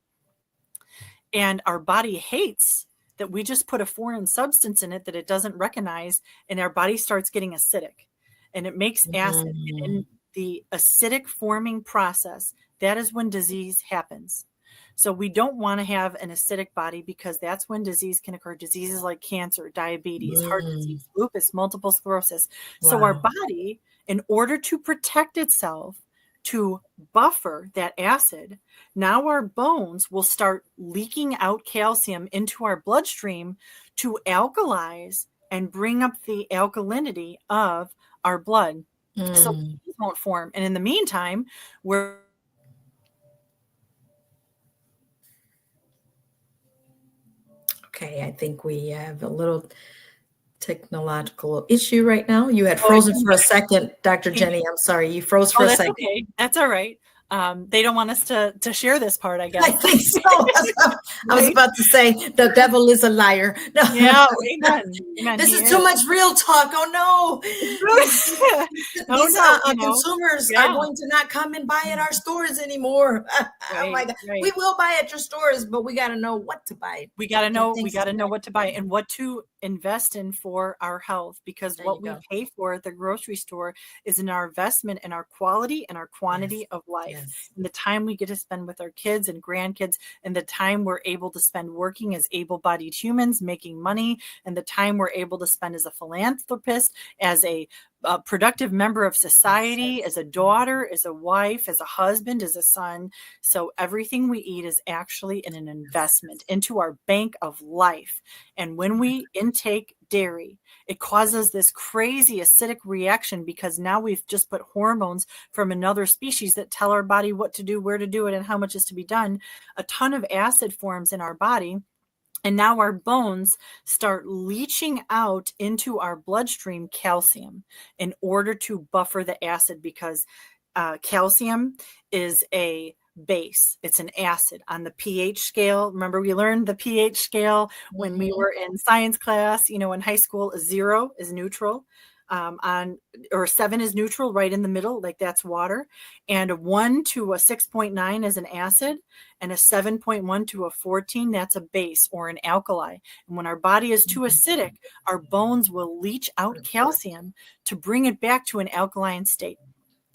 and our body hates that we just put a foreign substance in it that it doesn't recognize, and our body starts getting acidic, and it makes acid. And in the acidic forming process, that is when disease happens. So we don't want to have an acidic body, because that's when disease can occur. Diseases like cancer, diabetes, heart disease, lupus, multiple sclerosis. Wow. So our body, in order to protect itself, to buffer that acid, now our bones will start leaking out calcium into our bloodstream to alkalize and bring up the alkalinity of our blood. So it won't form. And in the meantime, we're okay, I think we have a little technological issue right now. You had frozen for a second, Dr. Jeni. I'm sorry, you froze for a second. Okay. That's all right. They don't want us to share this part, I guess. I think so. I was about to say the devil is a liar. No. Yeah, amen. This is too much real talk. Oh no. These consumers are going to not come and buy at our stores anymore. Oh my God. Right. We will buy at your stores, but we got to know what to buy. We got to know what to buy and what to invest in for our health, because what we pay for at the grocery store is in our investment in our quality and our quantity of life. And the time we get to spend with our kids and grandkids, and the time we're able to spend working as able-bodied humans, making money, and the time we're able to spend as a philanthropist, as a productive member of society, as a daughter, as a wife, as a husband, as a son. So everything we eat is actually an investment into our bank of life. And when we intake dairy, it causes this crazy acidic reaction, because now we've just put hormones from another species that tell our body what to do, where to do it, and how much is to be done. A ton of acid forms in our body. And now our bones start leaching out into our bloodstream calcium in order to buffer the acid, because calcium is a base. It's an acid on the pH scale. Remember, we learned the pH scale when we were in science class, in high school. 0 is neutral. 7 is neutral, right in the middle, like that's water, and a 1 to a 6.9 is an acid, and a 7.1 to a 14, that's a base or an alkali. And when our body is too acidic, our bones will leach out calcium to bring it back to an alkaline state.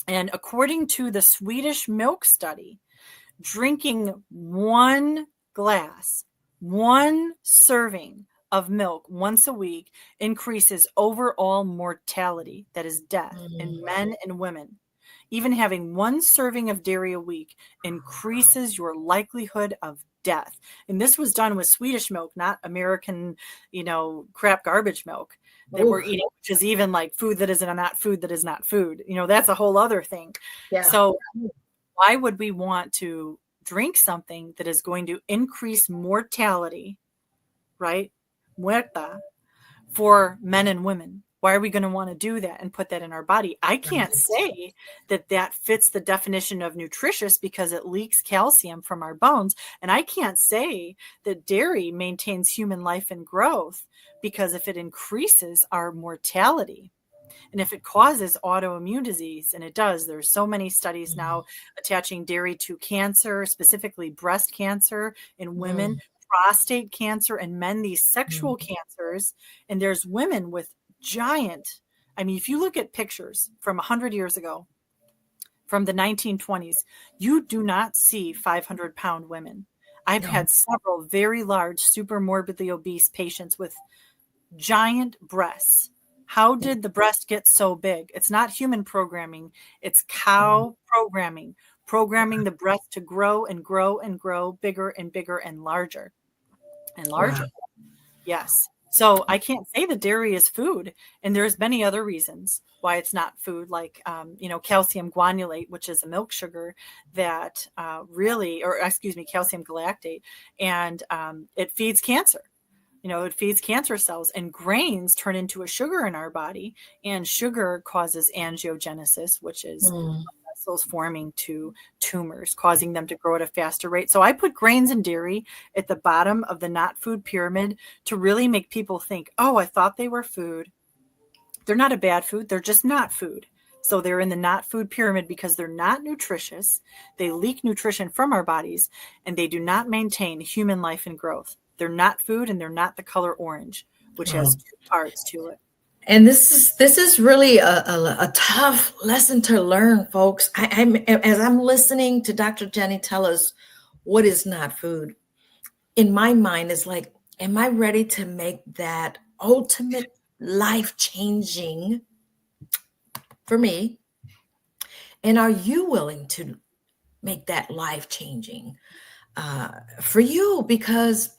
And according to the Swedish milk study, drinking 1 serving of milk once a week increases overall mortality, that is death, in men and women. Even having 1 serving of dairy a week increases your likelihood of death. And this was done with Swedish milk, not American, crap garbage milk that we're eating, which is even like food that is not food that is not food. That's a whole other thing. Yeah. So why would we want to drink something that is going to increase mortality, right? Muerta, for men and women? Why are we going to want to do that and put that in our body? I can't say that fits the definition of nutritious because it leaks calcium from our bones. And I can't say that dairy maintains human life and growth because if it increases our mortality and if it causes autoimmune disease, and it does, there's so many studies now attaching dairy to cancer, specifically breast cancer in women, prostate cancer in men, these sexual cancers. And there's women with giant, if you look at pictures from 100 years ago, from the 1920s, you do not see 500-pound women. I've had several very large, super morbidly obese patients with giant breasts. How did the breast get so big? It's not human programming. It's cow programming the breast to grow and grow and grow bigger and bigger and larger and larger. Wow. Yes. So I can't say that dairy is food. And there's many other reasons why it's not food, like, calcium guanylate, which is a milk sugar that calcium galactate, and it feeds cancer. It feeds cancer cells, and grains turn into a sugar in our body, and sugar causes angiogenesis, which is vessels forming to tumors, causing them to grow at a faster rate. So I put grains and dairy at the bottom of the not food pyramid to really make people think, oh, I thought they were food. They're not a bad food. They're just not food. So they're in the not food pyramid because they're not nutritious. They leak nutrition from our bodies, and they do not maintain human life and growth. They're not food, and they're not the color orange, which has two parts to it. And this is really a tough lesson to learn, folks. As I'm listening to Dr. Jeni tell us what is not food, in my mind is like, am I ready to make that ultimate life-changing for me? And are you willing to make that life-changing for you? Because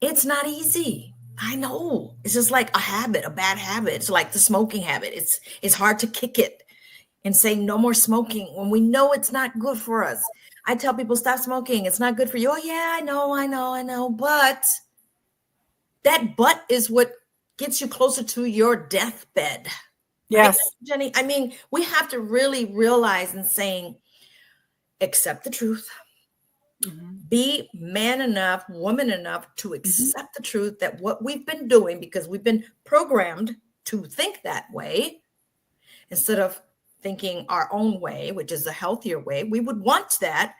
it's not easy. I know. It's just like a habit, a bad habit. It's like the smoking habit. It's hard to kick it and say no more smoking when we know it's not good for us. I tell people, stop smoking. It's not good for you. Oh yeah, I know. But that is what gets you closer to your deathbed. Yes. Right, Jeni? We have to really realize and saying, accept the truth. Be man enough, woman enough to accept the truth that what we've been doing, because we've been programmed to think that way, instead of thinking our own way, which is a healthier way, we would want that,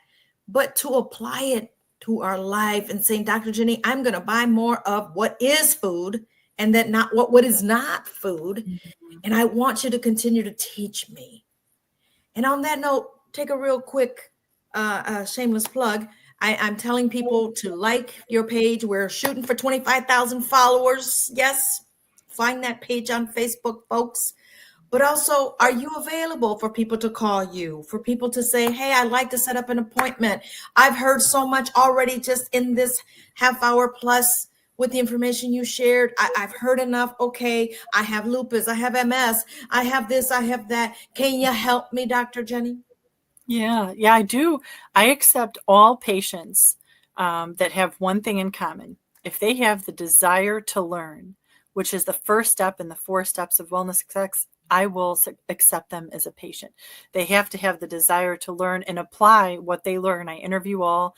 but to apply it to our life and saying, Dr. Jeni, I'm going to buy more of what is food and that not what is not food. And I want you to continue to teach me. And on that note, take a real quick shameless plug. I'm telling people to like your page. We're shooting for 25,000 followers. Yes, find that page on Facebook, folks. But also, are you available for people to call you, for people to say, hey, I'd like to set up an appointment? I've heard so much already just in this half hour plus with the information you shared. I've heard enough. Okay, I have lupus, I have MS, I have this, I have that. Can you help me, Dr. Jeni? Yeah, I do. I accept all patients that have one thing in common. If they have the desire to learn, which is the first step in the 4 steps of wellness success, I will accept them as a patient. They have to have the desire to learn and apply what they learn. I interview all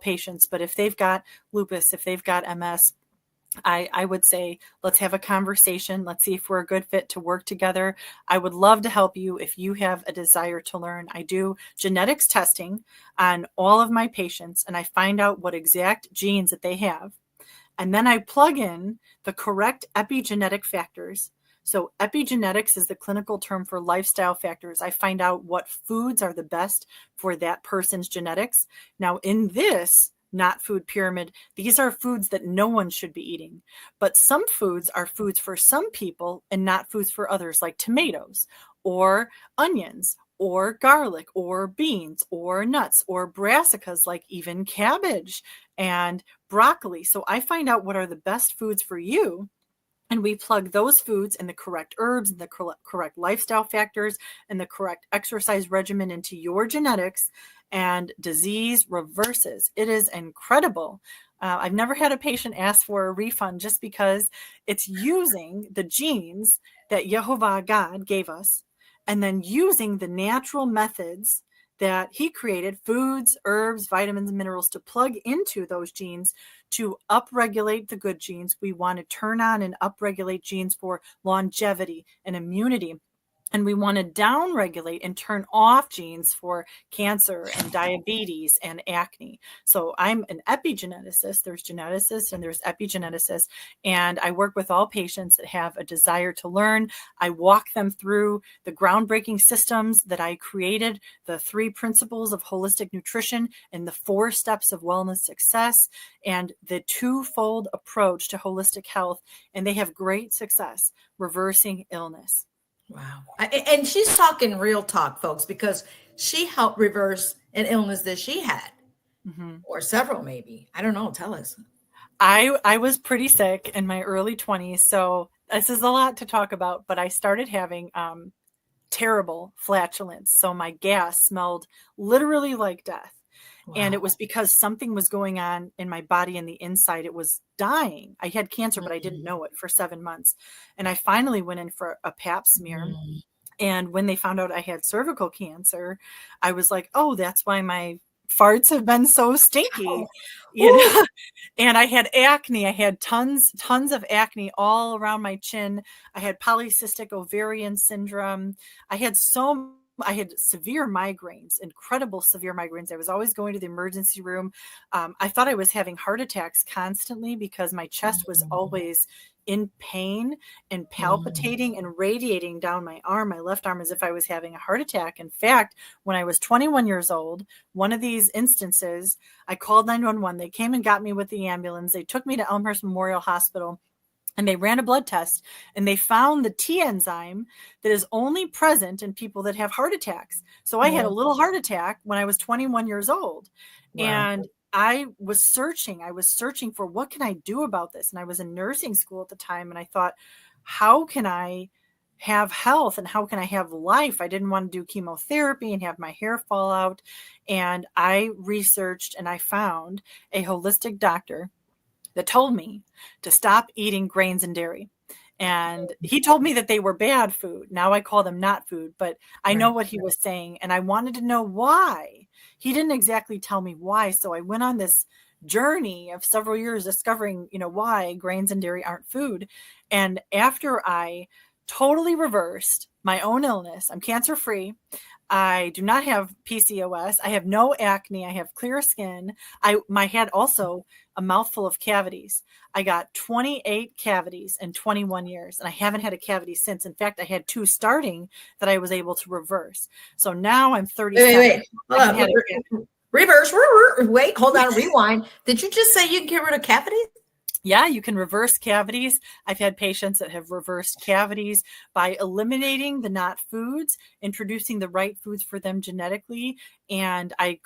patients, but if they've got lupus, if they've got MS, I would say, let's have a conversation. Let's see if we're a good fit to work together. I would love to help you if you have a desire to learn. I do genetics testing on all of my patients, and I find out what exact genes that they have. And then I plug in the correct epigenetic factors. So epigenetics is the clinical term for lifestyle factors. I find out what foods are the best for that person's genetics. Now, in this not food pyramid, these are foods that no one should be eating. But some foods are foods for some people and not foods for others, like tomatoes or onions or garlic or beans or nuts or brassicas, like even cabbage and broccoli. So I find out what are the best foods for you. And we plug those foods and the correct herbs and the correct lifestyle factors and the correct exercise regimen into your genetics, and disease reverses. It is incredible. I've never had a patient ask for a refund just because it's using the genes that Yehovah God gave us and then using the natural methods that he created, foods, herbs, vitamins, and minerals, to plug into those genes to upregulate the good genes. We want to turn on and upregulate genes for longevity and immunity. And we want to downregulate and turn off genes for cancer and diabetes and acne. So I'm an epigeneticist. There's geneticists and there's epigeneticists. And I work with all patients that have a desire to learn. I walk them through the groundbreaking systems that I created, the 3 principles of holistic nutrition and the 4 steps of wellness success, and the 2-fold approach to holistic health. And they have great success reversing illness. Wow. And she's talking real talk, folks, because she helped reverse an illness that she had, or several, maybe. I don't know. Tell us. I was pretty sick in my early 20s. So this is a lot to talk about, but I started having terrible flatulence. So my gas smelled literally like death. Wow. And it was because something was going on in my body and the inside. It was dying. I had cancer, but I didn't know it for 7 months. And I finally went in for a pap smear. And when they found out I had cervical cancer, I was like, oh, that's why my farts have been so stinky. You know? And I had acne. I had tons of acne all around my chin. I had polycystic ovarian syndrome. I had severe migraines, incredible severe migraines. I was always going to the emergency room. I thought I was having heart attacks constantly because my chest was always in pain and palpitating and radiating down my arm, my left arm, as if I was having a heart attack. In fact, when I was 21 years old, one of these instances, I called 911. They came and got me with the ambulance. They took me to Elmhurst Memorial Hospital. And they ran a blood test and they found the T enzyme that is only present in people that have heart attacks. So I had a little heart attack when I was 21 years old. Wow. And I was searching for what can I do about this? And I was in nursing school at the time. And I thought, how can I have health and how can I have life? I didn't want to do chemotherapy and have my hair fall out. And I researched and I found a holistic doctor that told me to stop eating grains and dairy. And he told me that they were bad food. Now I call them not food, but I know what he was saying. And I wanted to know why. He didn't exactly tell me why. So I went on this journey of several years discovering, why grains and dairy aren't food. And after I totally reversed my own illness, I'm cancer-free. I do not have PCOS. I have no acne. I have clear skin. I had also a mouthful of cavities. I got 28 cavities in 21 years, and I haven't had a cavity since. In fact, I had 2 starting that I was able to reverse. So now I'm 37. Wait. Hold on. Reverse. Wait, hold on. Rewind. Did you just say you can get rid of cavities? Yeah, you can reverse cavities. I've had patients that have reversed cavities by eliminating the not foods, introducing the right foods for them genetically. And I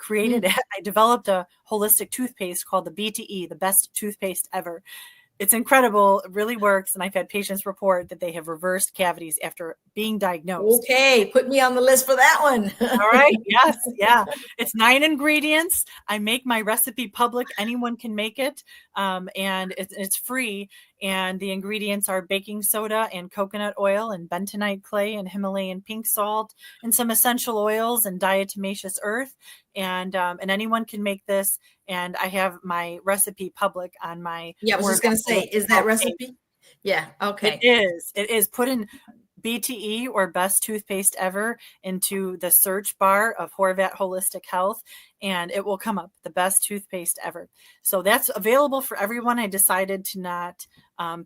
developed a holistic toothpaste called the BTE, the best toothpaste ever. It's incredible. It really works. And I've had patients report that they have reversed cavities after being diagnosed. Okay. Put me on the list for that one. All right. Yes. Yeah. It's 9 ingredients. I make my recipe public. Anyone can make it. And it's free. And the ingredients are baking soda and coconut oil and bentonite clay and Himalayan pink salt and some essential oils and diatomaceous earth. And anyone can make this. And I have my recipe public on my. Yeah, I was just going to say, is that recipe? Yeah. Okay. It is. Put in BTE or best toothpaste ever into the search bar of Horvat Holistic Health, and it will come up, the best toothpaste ever. So that's available for everyone. I decided to not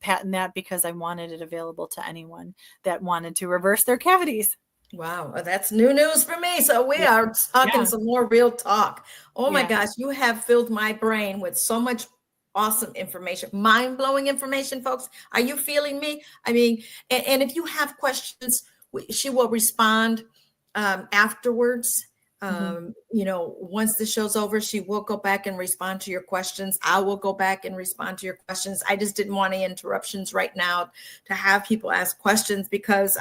patent that because I wanted it available to anyone that wanted to reverse their cavities. Wow, that's new news for me. So we are talking some more real talk. Oh my gosh, you have filled my brain with so much awesome information, mind-blowing information, folks. Are you feeling me? I mean, and if you have questions, she will respond afterwards. Mhm. Once the show's over, she will go back and respond to your questions. I will go back and respond to your questions. I just didn't want any interruptions right now to have people ask questions, because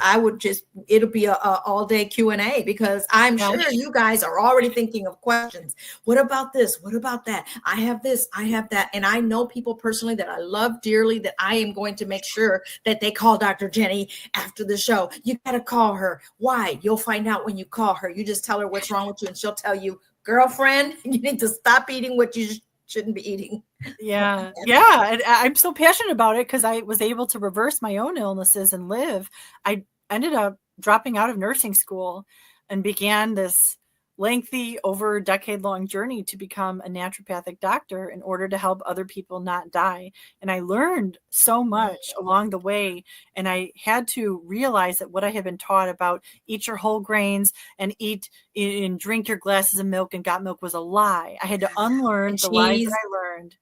it'll be a all day Q&A, because I'm Yeah. sure you guys are already thinking of questions. What about this? What about that? I have this, I have that. And I know people personally that I love dearly, that I am going to make sure that they call Dr. Jeni after the show. You got to call her. Why? You'll find out when you call her. You just tell her what's wrong with you, and she'll tell you, girlfriend, you need to stop eating what you shouldn't be eating. Yeah. Yeah. And I'm so passionate about it because I was able to reverse my own illnesses and live. I ended up dropping out of nursing school and began this lengthy, over decade long journey to become a naturopathic doctor in order to help other people not die. And I learned so much along the way. And I had to realize that what I had been taught about eat your whole grains and eat and drink your glasses of milk and got milk was a lie. I had to unlearn And the lies that cheese. I learned.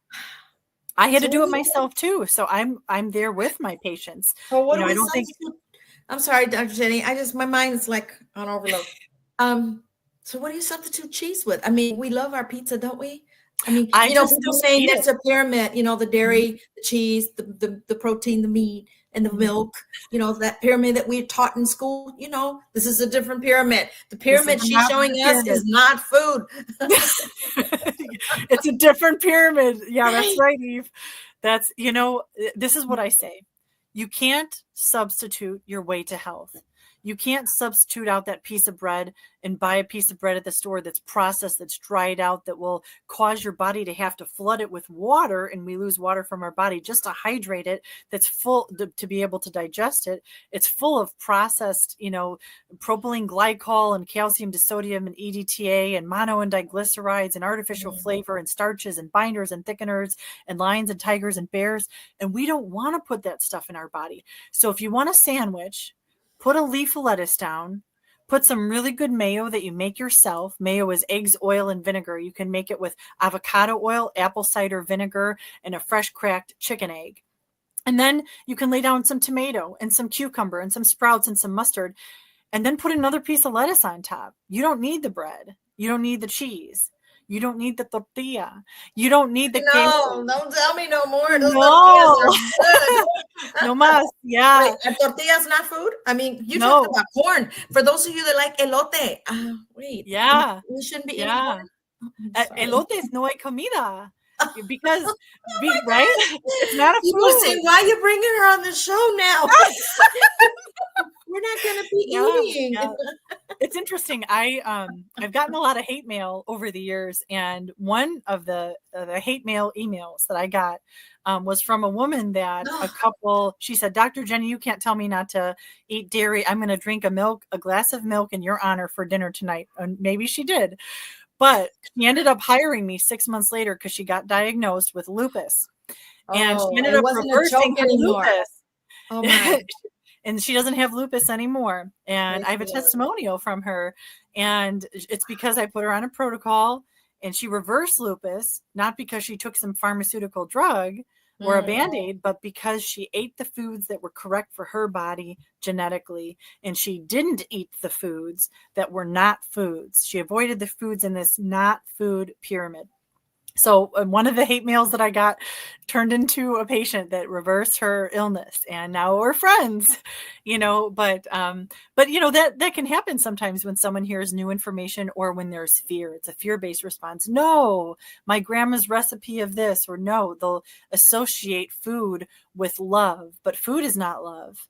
I had So to do it myself too. So I'm there with my patients. what do I we don't think substitute? I'm sorry, Dr. Jeni. My mind is like on overload. So what do you substitute cheese with? I mean, we love our pizza, don't we? I mean, I just people still saying eat that's it. a pyramid, the dairy, the cheese, the protein, the meat, and the Mhm. milk, that pyramid that we're taught in school, this is a different pyramid. The This is pyramid she's not showing the us is pyramid. not food. It's a different pyramid. Yeah, that's Right. right, Eve. This is what I say. You can't substitute your way to health. You can't substitute out that piece of bread and buy a piece of bread at the store that's processed, that's dried out, that will cause your body to have to flood it with water, and we lose water from our body just to hydrate it, that's full to be able to digest it. It's full of processed, propylene glycol and calcium disodium and EDTA and mono and diglycerides and artificial flavor and starches and binders and thickeners and lions and tigers and bears. And we don't want to put that stuff in our body. So if you want a sandwich, put a leaf of lettuce down, put some really good mayo that you make yourself. Mayo is eggs, oil, and vinegar. You can make it with avocado oil, apple cider vinegar, and a fresh cracked chicken egg. And then you can lay down some tomato and some cucumber and some sprouts and some mustard, and then put another piece of lettuce on top. You don't need the bread. You don't need the cheese. You don't need the tortilla. You don't need the queso. No, don't tell me no more. Those tortillas No. are good. No más. Yeah. Wait, are tortillas not food? I mean, you talked No. about corn. For those of you that like elote, wait. Yeah. We shouldn't be eating Yeah. corn? Oh, I'm sorry. Elotes no hay comida. Because, right? It's not a People are saying, food. why are you bringing her on the show now? We're not going to be Yeah, eating. yeah. It's interesting. I've gotten a lot of hate mail over the years, and one of the hate mail emails that I got was from a woman that she said, Dr. Jeni, you can't tell me not to eat dairy. I'm going to drink a glass of milk in your honor for dinner tonight. And maybe she did, but she ended up hiring me 6 months later because she got diagnosed with lupus, and she ended it up wasn't a reversing joke her anymore. lupus. Oh, my. And she doesn't have lupus anymore. And Praise I have a the Lord. testimonial from her. And it's because I put her on a protocol and she reversed lupus, not because she took some pharmaceutical drug or a Band-Aid, but because she ate the foods that were correct for her body genetically. And she didn't eat the foods that were not foods. She avoided the foods in this not food pyramid. So one of the hate mails that I got turned into a patient that reversed her illness, and now we're friends, but that can happen sometimes when someone hears new information or when there's fear. It's a fear-based response. No, my grandma's recipe of this, or no, they'll associate food with love, but food is not love.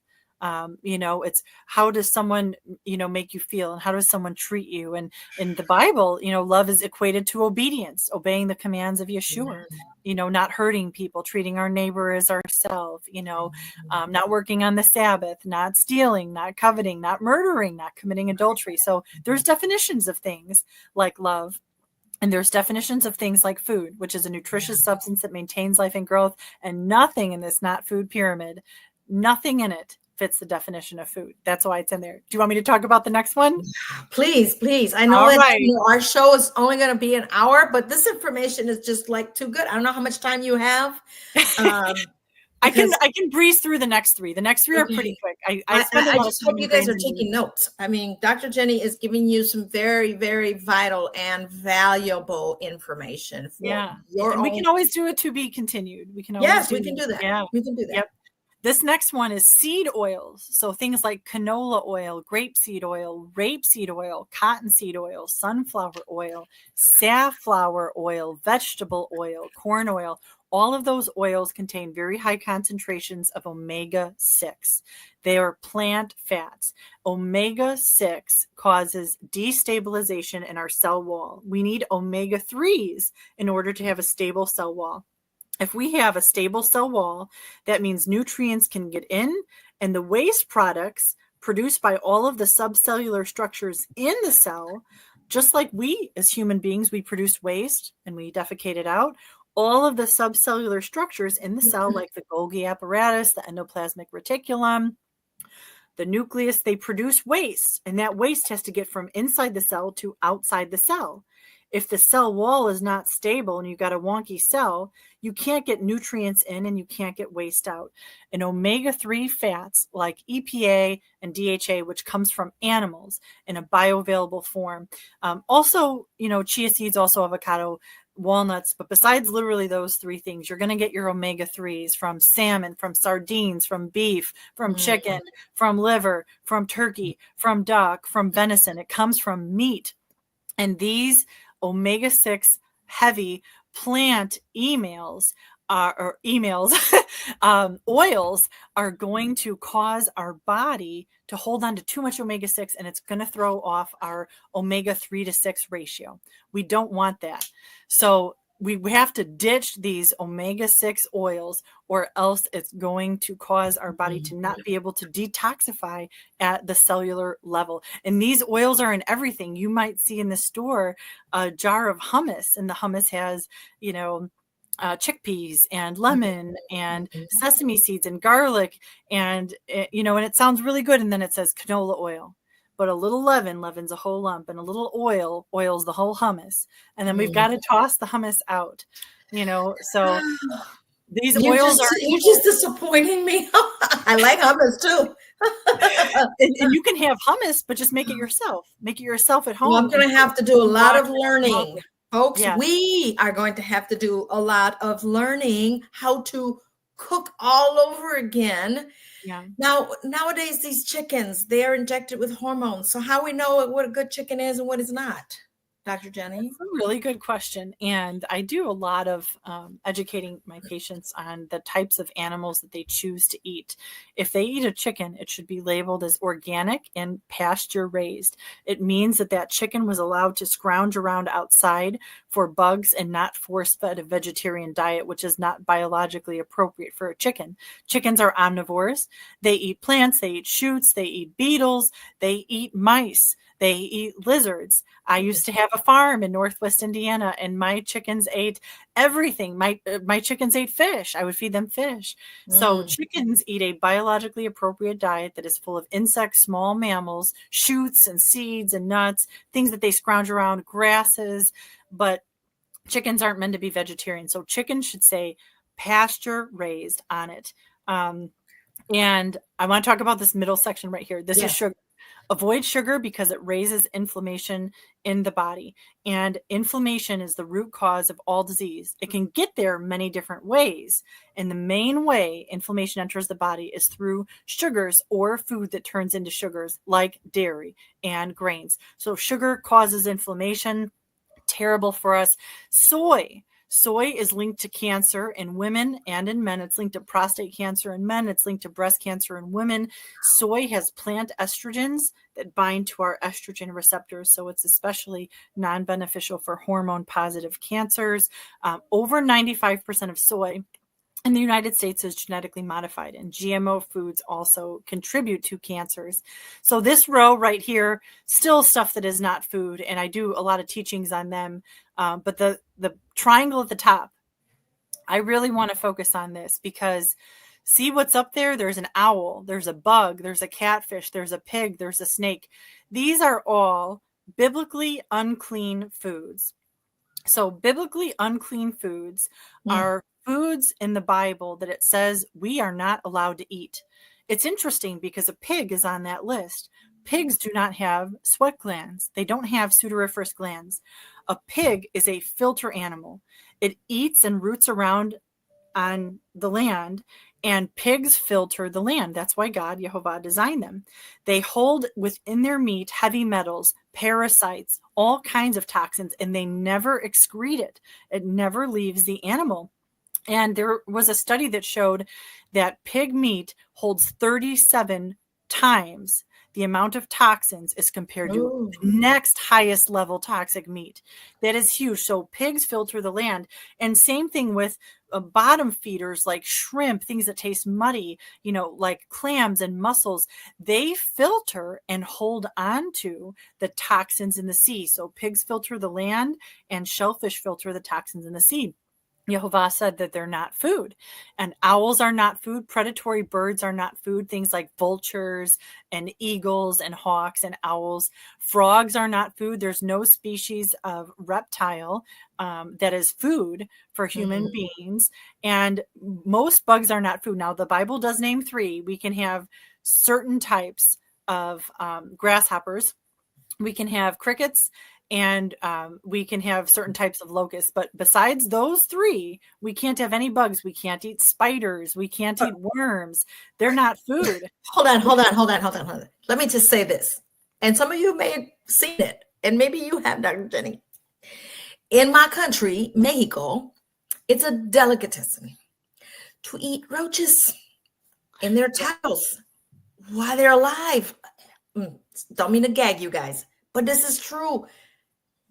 It's how does someone, make you feel, and how does someone treat you? And in the Bible, love is equated to obedience, obeying the commands of Yeshua, not hurting people, treating our neighbor as ourselves, not working on the Sabbath, not stealing, not coveting, not murdering, not committing adultery. So there's definitions of things like love. And there's definitions of things like food, which is a nutritious substance that maintains life and growth. And nothing in this not food pyramid, nothing in it fits the definition of food. That's why it's in there. Do you want me to talk about the next one? Please. I know our show is only going to be an hour, but this information is just like too good. I don't know how much time you have. I can breeze through the next three. The next three are pretty quick. I spend a lot of just time hope you in guys are grains and taking meats. notes. I mean, Dr. Jeni is giving you some very, very vital and valuable information for Yeah. your And we can own. always do it to be continued. We can always Yes, do we can that. do that. Yeah. We can do that. Yep. This next one is seed oils. So things like canola oil, grapeseed oil, rapeseed oil, cottonseed oil, sunflower oil, safflower oil, vegetable oil, corn oil. All of those oils contain very high concentrations of omega-6. They are plant fats. Omega-6 causes destabilization in our cell wall. We need omega-3s in order to have a stable cell wall. If we have a stable cell wall, that means nutrients can get in, and the waste products produced by all of the subcellular structures in the cell, just like we as human beings, we produce waste and we defecate it out. All of the subcellular structures in the cell, like the Golgi apparatus, the endoplasmic reticulum, the nucleus, they produce waste, and that waste has to get from inside the cell to outside the cell. If the cell wall is not stable and you've got a wonky cell, you can't get nutrients in and you can't get waste out. And omega-3 fats like EPA and DHA, which comes from animals in a bioavailable form. Also, chia seeds, also avocado, walnuts, but besides literally those three things, you're going to get your omega-3s from salmon, from sardines, from beef, from chicken, from liver, from turkey, from duck, from venison. It comes from meat. And these omega-6 heavy plant oils are going to cause our body to hold on to too much omega-6, and it's going to throw off our omega-3 to 6 ratio. We don't want that. So we have to ditch these omega-6 oils, or else it's going to cause our body to not be able to detoxify at the cellular level. And these oils are in everything. You might see in the store a jar of hummus, and the hummus has, chickpeas and lemon and sesame seeds and garlic, and and it sounds really good. And then it says canola oil. But a little leaven's a whole lump, and a little oils the whole hummus. And then we've got to toss the hummus out, so these oils are, You're just disappointing me. I like hummus too. and you can have hummus, but just make it yourself. Make it yourself at home. Well, I'm going to have to do a lot of learning, folks. Yeah. We are going to have to do a lot of learning how to cook all over again. Yeah. Now, nowadays, these chickens, they are injected with hormones. So how we know what a good chicken is and what is not, Dr. Jeni? That's a really good question. And I do a lot of educating my patients on the types of animals that they choose to eat. If they eat a chicken, it should be labeled as organic and pasture raised. It means that chicken was allowed to scrounge around outside for bugs and not force-fed a vegetarian diet, which is not biologically appropriate for a chicken. Chickens are omnivores. They eat plants, they eat shoots, they eat beetles, they eat mice. They eat lizards. I used to have a farm in Northwest Indiana, and my chickens ate everything. My chickens ate fish. I would feed them fish. So chickens eat a biologically appropriate diet that is full of insects, small mammals, shoots and seeds and nuts, things that they scrounge around, grasses. But chickens aren't meant to be vegetarian. So chicken should say pasture raised on it. And I want to talk about this middle section right here. This is sugar. Avoid sugar because it raises inflammation in the body. And inflammation is the root cause of all disease. It can get there many different ways. And the main way inflammation enters the body is through sugars or food that turns into sugars, like dairy and grains. So sugar causes inflammation. Terrible for us. Soy is linked to cancer in women and in men. It's linked to prostate cancer in men. It's linked to breast cancer in women. Soy has plant estrogens that bind to our estrogen receptors, so it's especially non-beneficial for hormone-positive cancers. Over 95% of soy in the United States is genetically modified, and GMO foods also contribute to cancers. So this row right here, still stuff that is not food, and I do a lot of teachings on them. But the triangle at the top, I really want to focus on this because see what's up there? There's an owl, there's a bug, there's a catfish, there's a pig, there's a snake. These are all biblically unclean foods. So biblically unclean foods are foods in the Bible that it says we are not allowed to eat. It's interesting because a pig is on that list. Pigs do not have sweat glands. They don't have sudoriferous glands. A pig is a filter animal. It eats and roots around on the land, and pigs filter the land. That's why God, Yehovah, designed them. They hold within their meat heavy metals, parasites, all kinds of toxins, and they never excrete it. It never leaves the animal. And there was a study that showed that pig meat holds 37 times the amount of toxins as compared to the next highest level toxic meat. That is huge. So pigs filter the land. And same thing with bottom feeders like shrimp, things that taste muddy, like clams and mussels. They filter and hold on to the toxins in the sea. So pigs filter the land and shellfish filter the toxins in the sea. Yehovah said that they're not food, and owls are not food. Predatory birds are not food. Things like vultures and eagles and hawks and owls. Frogs are not food. There's no species of reptile that is food for human beings. And most bugs are not food. Now, the Bible does name 3. We can have certain types of grasshoppers. We can have crickets, and we can have certain types of locusts. But besides those 3, we can't have any bugs. We can't eat spiders. We can't eat worms. They're not food. Hold on. Let me just say this. And some of you may have seen it, and maybe you have, Dr. Jeni. In my country, Mexico, it's a delicatessen to eat roaches in their tacos while they're alive. Don't mean to gag you guys, but this is true.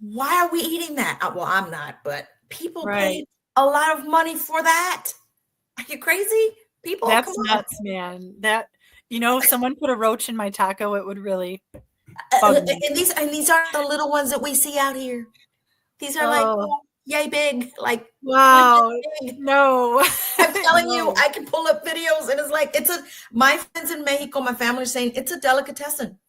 Why are we eating that? Well, I'm not, but people pay a lot of money for that. Are you crazy? People, that's nuts, man. That, if someone put a roach in my taco, it would really bug me. And these aren't the little ones that we see out here. These are like yay big, like wow. Big. No, I'm telling you, I can pull up videos, and it's like my friends in Mexico, my family are saying it's a delicatessen.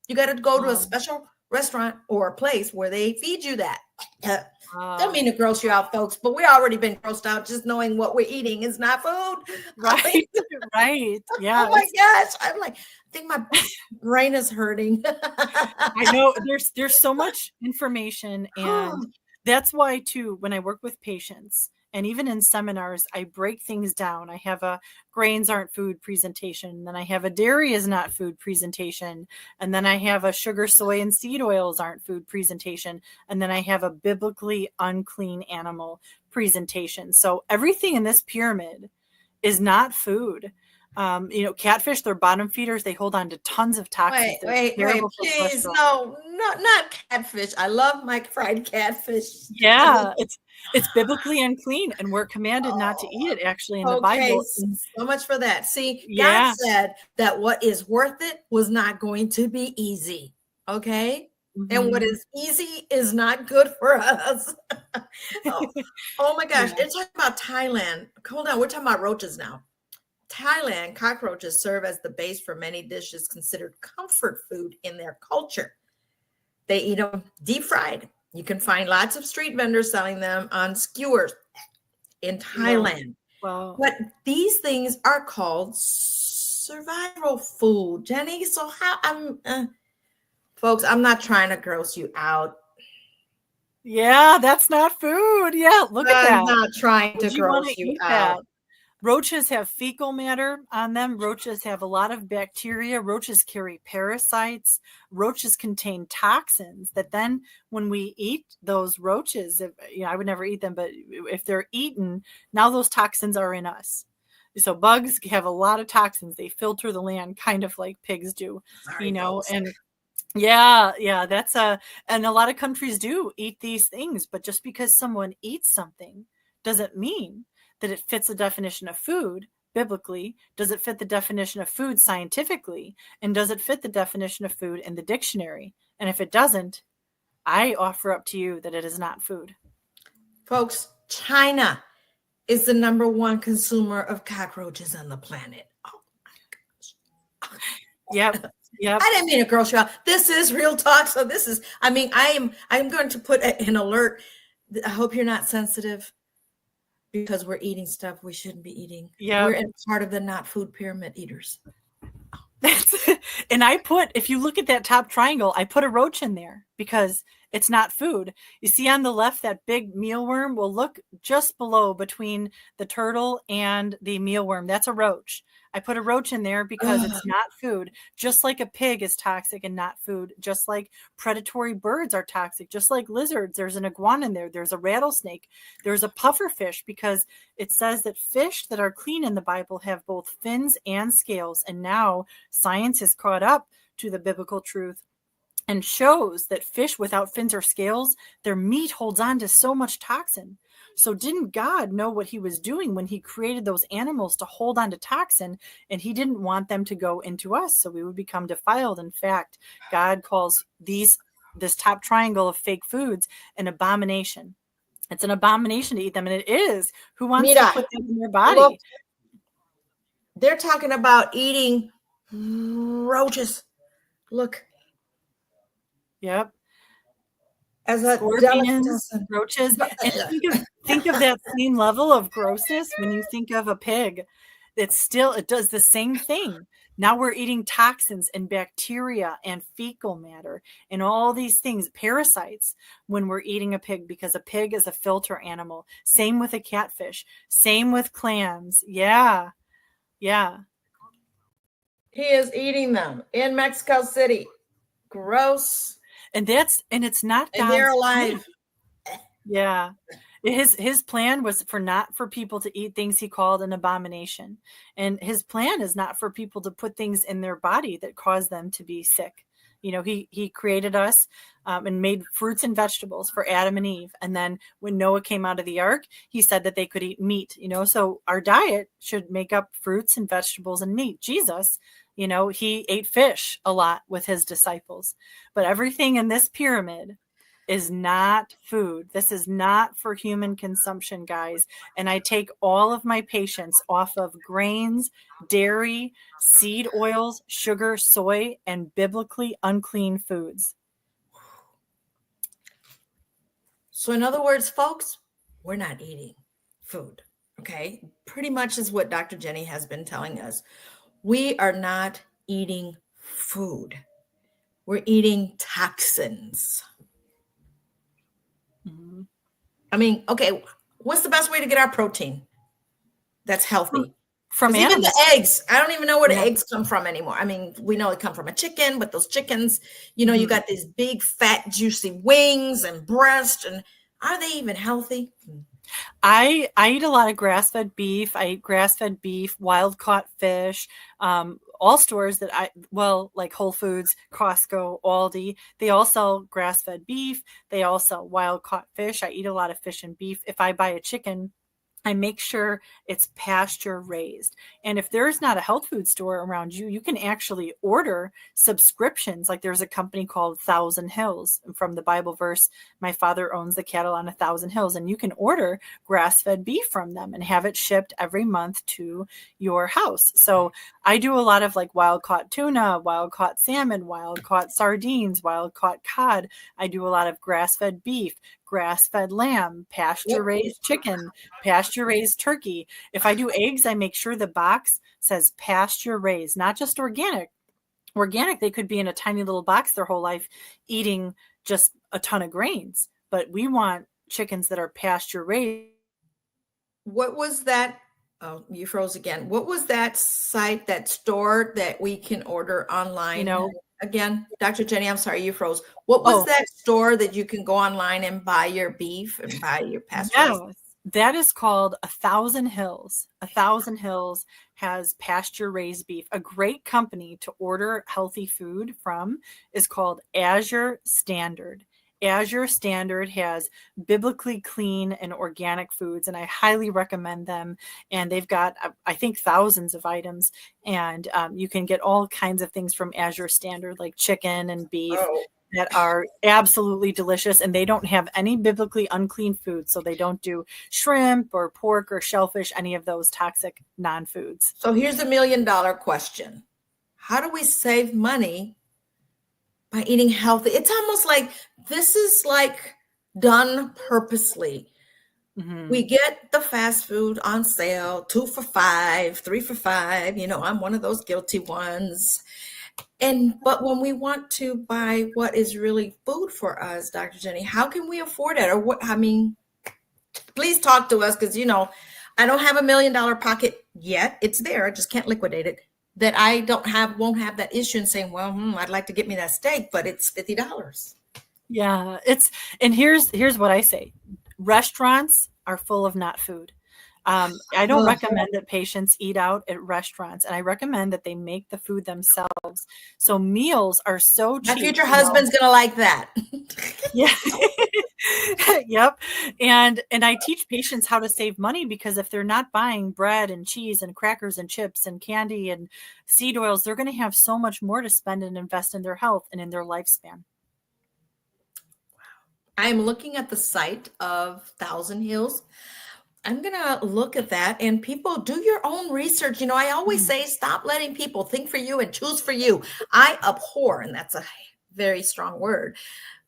You got to go to a special restaurant or a place where they feed you that. Don't mean to gross you out, folks, but we've already been grossed out just knowing what we're eating is not food. Right. Right. Yeah. Oh my gosh. I'm like, I think my brain is hurting. I know there's so much information, and that's why too, when I work with patients and even in seminars, I break things down. I have a grains aren't food presentation. Then I have a dairy is not food presentation. And then I have a sugar, soy, and seed oils aren't food presentation. And then I have a biblically unclean animal presentation. So everything in this pyramid is not food. Catfish, they're bottom feeders. They hold on to tons of toxins. Wait, please. No, not catfish. I love my fried catfish. Yeah, it's biblically unclean, and we're commanded not to eat it actually in the Bible. So much for that. See, God said that what is worth it was not going to be easy. Okay. And what is easy is not good for us. oh my gosh. They're talking about Thailand. Hold on. We're talking about roaches now. Thailand, cockroaches serve as the base for many dishes considered comfort food in their culture. They eat them deep fried. You can find lots of street vendors selling them on skewers in Thailand. Wow. But these things are called survival food, Jeni. So folks, I'm not trying to gross you out. Yeah, that's not food. Yeah, look at that. I'm not trying to gross you out. Roaches have fecal matter on them. Roaches have a lot of bacteria. Roaches carry parasites. Roaches contain toxins that then when we eat those roaches, I would never eat them, but if they're eaten, now those toxins are in us. So bugs have a lot of toxins. They filter the land kind of like pigs do, and yeah, and a lot of countries do eat these things, but just because someone eats something doesn't mean that it fits the definition of food biblically. Does it fit the definition of food scientifically? And does it fit the definition of food in the dictionary? And if it doesn't, I offer up to you that it is not food. Folks, China is the #1 consumer of cockroaches on the planet. Oh my gosh. Yep. I didn't mean to gross you out. This is real talk. So this is, I'm going to put an alert. I hope you're not sensitive, because we're eating stuff we shouldn't be eating. Yeah. We're in part of the not food pyramid eaters. And if you look at that top triangle, I put a roach in there because it's not food. You see on the left, that big mealworm will look just below between the turtle and the mealworm. That's a roach. I put a roach in there because it's not food. Just like a pig is toxic and not food. Just like predatory birds are toxic. Just like lizards, there's an iguana in there. There's a rattlesnake. There's a puffer fish, because it says that fish that are clean in the Bible have both fins and scales. And now science has caught up to the biblical truth and shows that fish without fins or scales, their meat holds on to so much toxin. So didn't God know what he was doing when he created those animals to hold on to toxin, and he didn't want them to go into us so we would become defiled? In fact, God calls this top triangle of fake foods an abomination. It's an abomination to eat them, and it is. Who wants to put them in their body? Look, they're talking about eating roaches. Look. Yep. As a scorpions, roaches. And think of that same level of grossness when you think of a pig. It does the same thing. Now we're eating toxins and bacteria and fecal matter and all these things, parasites, when we're eating a pig, because a pig is a filter animal. Same with a catfish. Same with clams. Yeah. Yeah. He is eating them in Mexico City. Gross. And it's not God's. And they're alive. Plan. Yeah. His plan was not for people to eat things he called an abomination. And his plan is not for people to put things in their body that cause them to be sick. You know, he created us and made fruits and vegetables for Adam and Eve. And then when Noah came out of the ark, he said that they could eat meat, so our diet should make up fruits and vegetables and meat. Jesus, he ate fish a lot with his disciples, but everything in this pyramid is not food. This is not for human consumption, guys. And I take all of my patients off of grains, dairy, seed oils, sugar, soy, and biblically unclean foods. So in other words, folks, we're not eating food. Okay. Pretty much is what Dr. Jeni has been telling us. We are not eating food. We're eating toxins. Mm-hmm. I mean, okay, what's the best way to get our protein that's healthy? From even the eggs. I don't even know where the eggs come from anymore. I mean, we know they come from a chicken, but those chickens, you got these big, fat, juicy wings and breast. And are they even healthy? I eat a lot of grass-fed beef. I eat grass-fed beef, wild-caught fish, all stores like Whole Foods, Costco, Aldi. They all sell grass-fed beef. They all sell wild-caught fish. I eat a lot of fish and beef. If I buy a chicken, I make sure it's pasture raised. And if there's not a health food store around you, you can actually order subscriptions. Like there's a company called 1,000 Hills from the Bible verse, my father owns the cattle on 1,000 hills. And you can order grass-fed beef from them and have it shipped every month to your house. So I do a lot of like wild-caught tuna, wild-caught salmon, wild-caught sardines, wild-caught cod. I do a lot of grass-fed beef, grass-fed lamb, pasture-raised chicken, pasture-raised turkey. If I do eggs, I make sure the box says pasture-raised, not just organic. Organic, they could be in a tiny little box their whole life eating just a ton of grains. But we want chickens that are pasture-raised. What was that? Oh, you froze again. What was that site, that store that we can order online? Again, Dr. Jeni, I'm sorry, you froze. What was that store that you can go online and buy your beef and buy your pasture? Yes, that is called 1,000 Hills. 1,000 Hills has pasture-raised beef. A great company to order healthy food from is called Azure Standard. Azure Standard has biblically clean and organic foods, and I highly recommend them. And they've got, I think, thousands of items, and you can get all kinds of things from Azure Standard, like chicken and beef, that are absolutely delicious. And they don't have any biblically unclean foods, so they don't do shrimp or pork or shellfish, any of those toxic non-foods. So here's $1 million question. How do we save money by eating healthy? It's almost like this is like done purposely. We get the fast food on sale, 2 for $5, 3 for $5. I'm one of those guilty ones. But when we want to buy what is really food for us, Dr. Jeni, how can we afford it? Or what, please talk to us, because I don't have $1 million pocket yet. It's there. I just can't liquidate it. That I won't have that issue and saying, well, I'd like to get me that steak, but it's $50. Yeah, and here's what I say. Restaurants are full of not food. I don't recommend that patients eat out at restaurants, and I recommend that they make the food themselves. So meals are so cheap. My future husband's going to like that. Yeah. Yep. And I teach patients how to save money, because if they're not buying bread and cheese and crackers and chips and candy and seed oils, they're going to have so much more to spend and invest in their health and in their lifespan. I'm looking at the site of Thousand Hills. I'm going to look at that, and people, do your own research. I always say, stop letting people think for you and choose for you. I abhor, and that's a very strong word,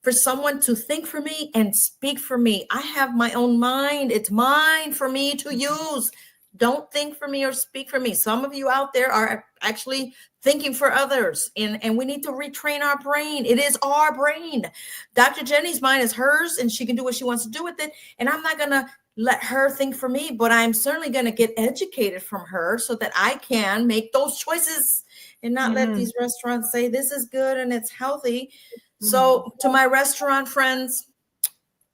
for someone to think for me and speak for me. I have my own mind. It's mine for me to use. Don't think for me or speak for me. Some of you out there are actually thinking for others, and we need to retrain our brain. It is our brain. Dr. Jeni's mind is hers, and she can do what she wants to do with it. And I'm not going to let her think for me, but I'm certainly going to get educated from her so that I can make those choices and not let these restaurants say this is good and it's healthy. So to my restaurant friends,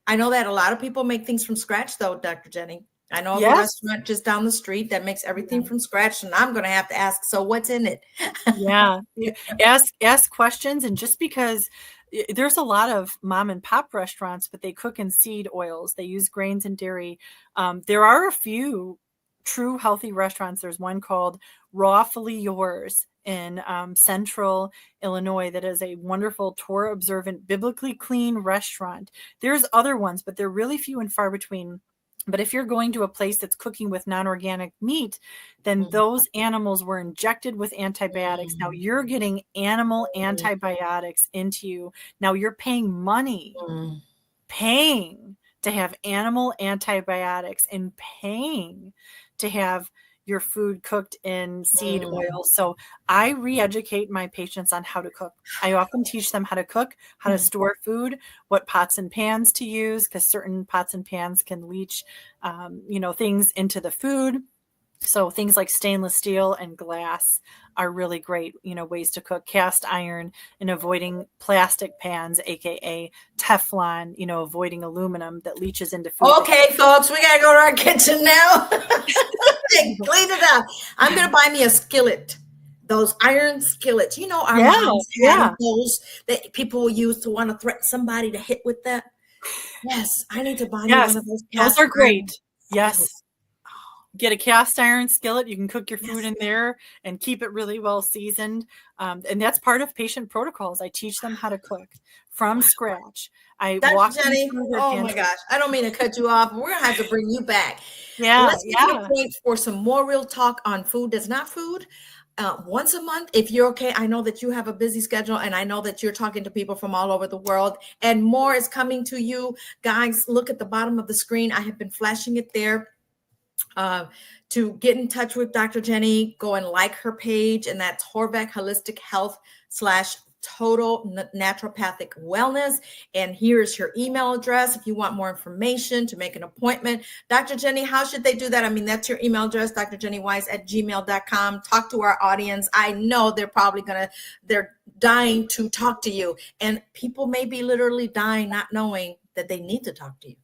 I know that a lot of people make things from scratch, though, Dr. Jeni. I know of a restaurant just down the street that makes everything from scratch, and I'm going to have to ask, so what's in it? Yeah. Ask questions. And just because there's a lot of mom and pop restaurants, but they cook in seed oils, they use grains and dairy. There are a few true healthy restaurants. There's one called Rawfully Yours in central Illinois that is a wonderful Torah observant, biblically clean restaurant. There's other ones, but they're really few and far between. But if you're going to a place that's cooking with non-organic meat, then those animals were injected with antibiotics. Now you're getting animal antibiotics into you. Now you're paying money, paying to have animal antibiotics, and paying to have your food cooked in seed oil. So I re-educate my patients on how to cook. I often teach them how to cook, how to store food, what pots and pans to use, because certain pots and pans can leach, things into the food. So things like stainless steel and glass are really great, ways to cook. Cast iron, and avoiding plastic pans, aka Teflon, avoiding aluminum that leaches into food. Okay, folks, we got to go to our kitchen now. Clean it up. I'm going to buy me a skillet. Those iron skillets. Our moms had those that people will use to want to threaten somebody to hit with that. Yes, I need to buy me one of those. Those are great. Yes. Get a cast iron skillet. You can cook your food in there and keep it really well seasoned. And that's part of patient protocols. I teach them how to cook from scratch. Dr. Jeni, oh my gosh, I don't mean to cut you off. We're going to have to bring you back. Let's get to a point for some more real talk on food that's not food. Once a month, if you're okay. I know that you have a busy schedule, and I know that you're talking to people from all over the world, and more is coming to you. Guys, look at the bottom of the screen. I have been flashing it there. To get in touch with Dr. Jeni, go and like her page, and that's Horvat Holistic Health /Total Naturopathic Wellness. And here's her email address if you want more information to make an appointment. Dr. Jeni, how should they do that? I mean, that's your email address, drjeniweiss@gmail.com. Talk to our audience. I know they're dying to talk to you, and people may be literally dying not knowing that they need to talk to you.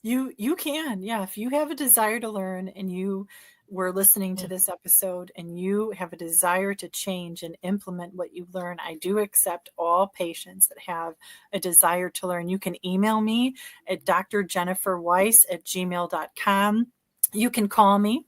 You can. Yeah. If you have a desire to learn, and you were listening to this episode and you have a desire to change and implement what you learn, I do accept all patients that have a desire to learn. You can email me at drjenniferweiss@gmail.com. You can call me.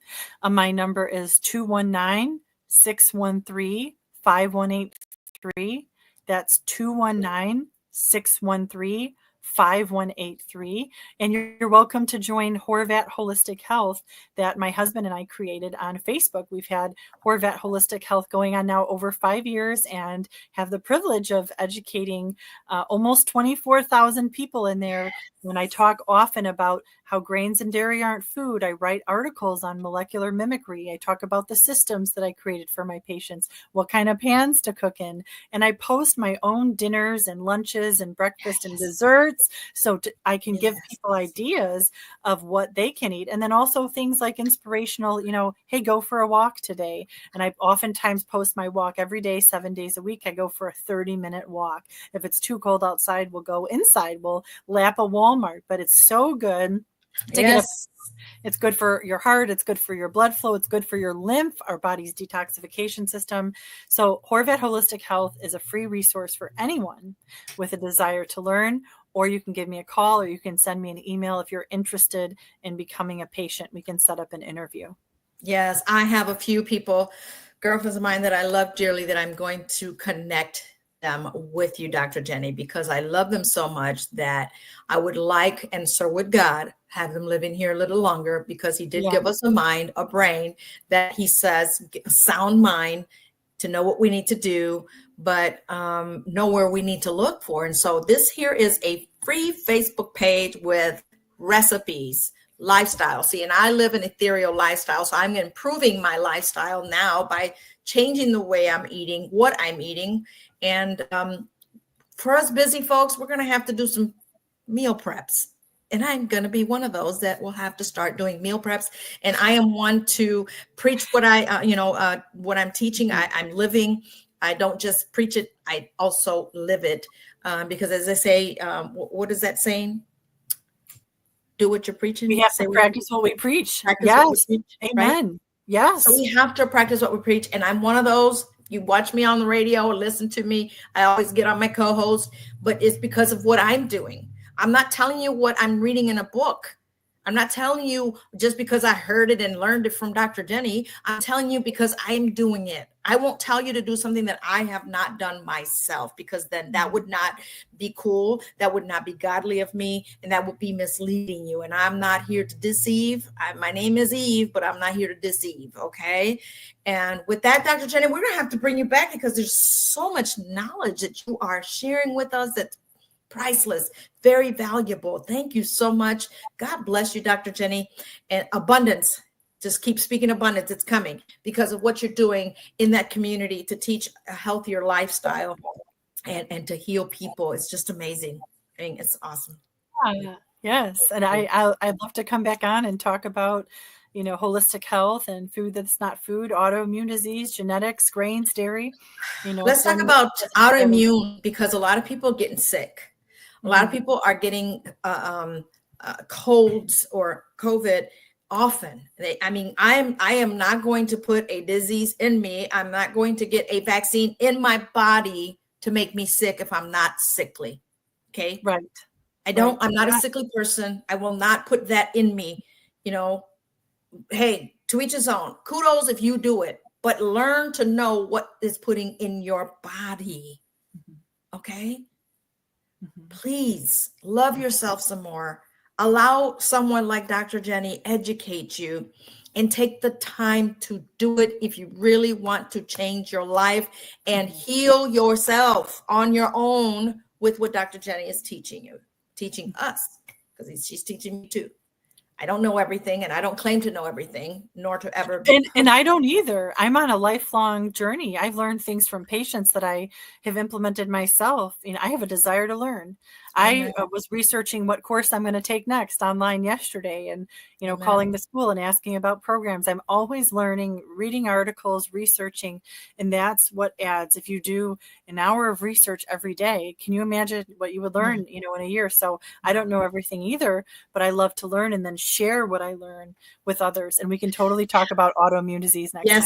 My number is 219-613-5183. That's 219-613-5183. 5183. And you're welcome to join Horvat Holistic Health that my husband and I created on Facebook. We've had Horvat Holistic Health going on now over 5 years and have the privilege of educating almost 24,000 people in there. When I talk often about how grains and dairy aren't food, I write articles on molecular mimicry. I talk about the systems that I created for my patients, what kind of pans to cook in. And I post my own dinners and lunches and breakfast and desserts so I can give people ideas of what they can eat. And then also things like inspirational, hey, go for a walk today. And I oftentimes post my walk every day, 7 days a week. I go for a 30-minute walk. If it's too cold outside, we'll go inside. We'll lap a Walmart. But it's so good to get up. It's good for your heart. It's good for your blood flow. It's good for your lymph, our body's detoxification system. So Horvat Holistic Health is a free resource for anyone with a desire to learn, or you can give me a call, or you can send me an email if you're interested in becoming a patient. We can set up an interview. Yes, I have a few people, girlfriends of mine that I love dearly, that I'm going to connect them with you, Dr. Jeni, because I love them so much that I would like, and so would God, have them living here a little longer, because he did give us a mind, a brain that he says, a sound mind to know what we need to do, but know where we need to look for. And so this here is a free Facebook page with recipes, lifestyle. See, and I live an ethereal lifestyle, so I'm improving my lifestyle now by changing the way I'm eating, what I'm eating. And for us busy folks, we're going to have to do some meal preps. And I'm going to be one of those that will have to start doing meal preps. And I am one to preach what what I'm teaching. I'm living. I don't just preach it. I also live it. Because as I say, what is that saying? Do what you're preaching. We have to practice what we preach. Practice yes. What we preach, Amen. Right? Yes. So we have to practice what we preach. And I'm one of those. You watch me on the radio or listen to me. I always get on my co-host, but it's because of what I'm doing. I'm not telling you what I'm reading in a book. I'm not telling you just because I heard it and learned it from Dr. Jeni. I'm telling you because I'm doing it. I won't tell you to do something that I have not done myself, because then that would not be cool. That would not be godly of me. And that would be misleading you. And I'm not here to deceive. My name is Eve, but I'm not here to deceive. Okay. And with that, Dr. Jeni, we're going to have to bring you back, because there's so much knowledge that you are sharing with us that's priceless, very valuable. Thank you so much. God bless you, Dr. Jeni. And abundance, just keep speaking abundance. It's coming because of what you're doing in that community to teach a healthier lifestyle and to heal people. It's just amazing. I mean, it's awesome. Yes. And I'd love to come back on and talk about, holistic health and food that's not food, autoimmune disease, genetics, grains, dairy. Let's talk about autoimmune, because a lot of people are getting sick. A lot of people are getting colds or COVID often. I am not going to put a disease in me. I'm not going to get a vaccine in my body to make me sick if I'm not sickly. Okay. Right. I'm not a sickly person. I will not put that in me. Hey, to each his own. Kudos if you do it, but learn to know what is putting in your body. Okay. Please love yourself some more. Allow someone like Dr. Jeni educate you, and take the time to do it if you really want to change your life and heal yourself on your own with what Dr. Jeni is teaching us, because she's teaching me too. I don't know everything, and I don't claim to know everything, nor to ever be. And I don't either. I'm on a lifelong journey. I've learned things from patients that I have implemented myself. I have a desire to learn. I was researching what course I'm going to take next online yesterday, and calling the school and asking about programs. I'm always learning, reading articles, researching, and that's what adds. If you do an hour of research every day, can you imagine what you would learn, in a year? So I don't know everything either, but I love to learn and then share what I learn with others. And we can totally talk about autoimmune disease next time.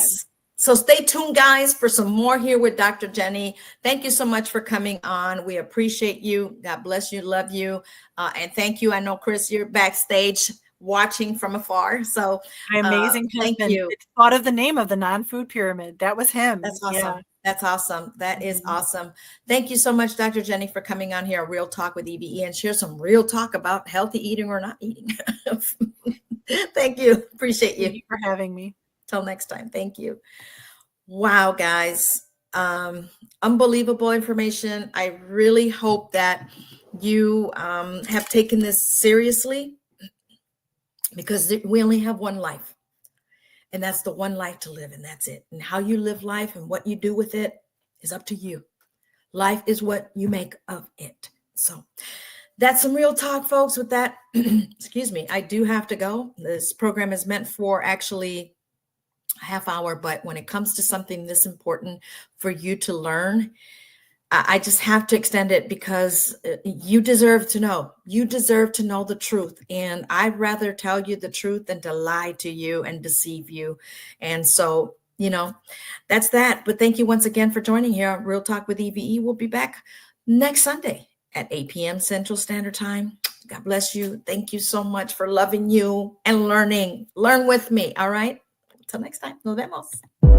So stay tuned, guys, for some more here with Dr. Jeni. Thank you so much for coming on. We appreciate you. God bless you. Love you. And thank you. I know, Chris, you're backstage watching from afar. So my amazing husband. Thank you. Thought of the name of the non-food pyramid. That was him. That's awesome. Yeah. That's awesome. That is awesome. Thank you so much, Dr. Jeni, for coming on here, Real Talk with E.V.E, and share some real talk about healthy eating or not eating. Thank you. Appreciate you. Thank you for having me. Till next time. Thank you. Wow, guys. Unbelievable information. I really hope that you have taken this seriously, because we only have one life. And that's the one life to live, and that's it. And how you live life and what you do with it is up to you. Life is what you make of it. So that's some real talk, folks. With that, excuse me, I do have to go. This program is meant for actually a half hour, but when it comes to something this important for you to learn, I just have to extend it, because you deserve to know. You deserve to know the truth. And I'd rather tell you the truth than to lie to you and deceive you. And so, that's that. But thank you once again for joining here on Real Talk with E.V.E. We'll be back next Sunday at 8 p.m. Central Standard Time. God bless you. Thank you so much for loving you and learning. Learn with me. All right. Until next time. Nos vemos.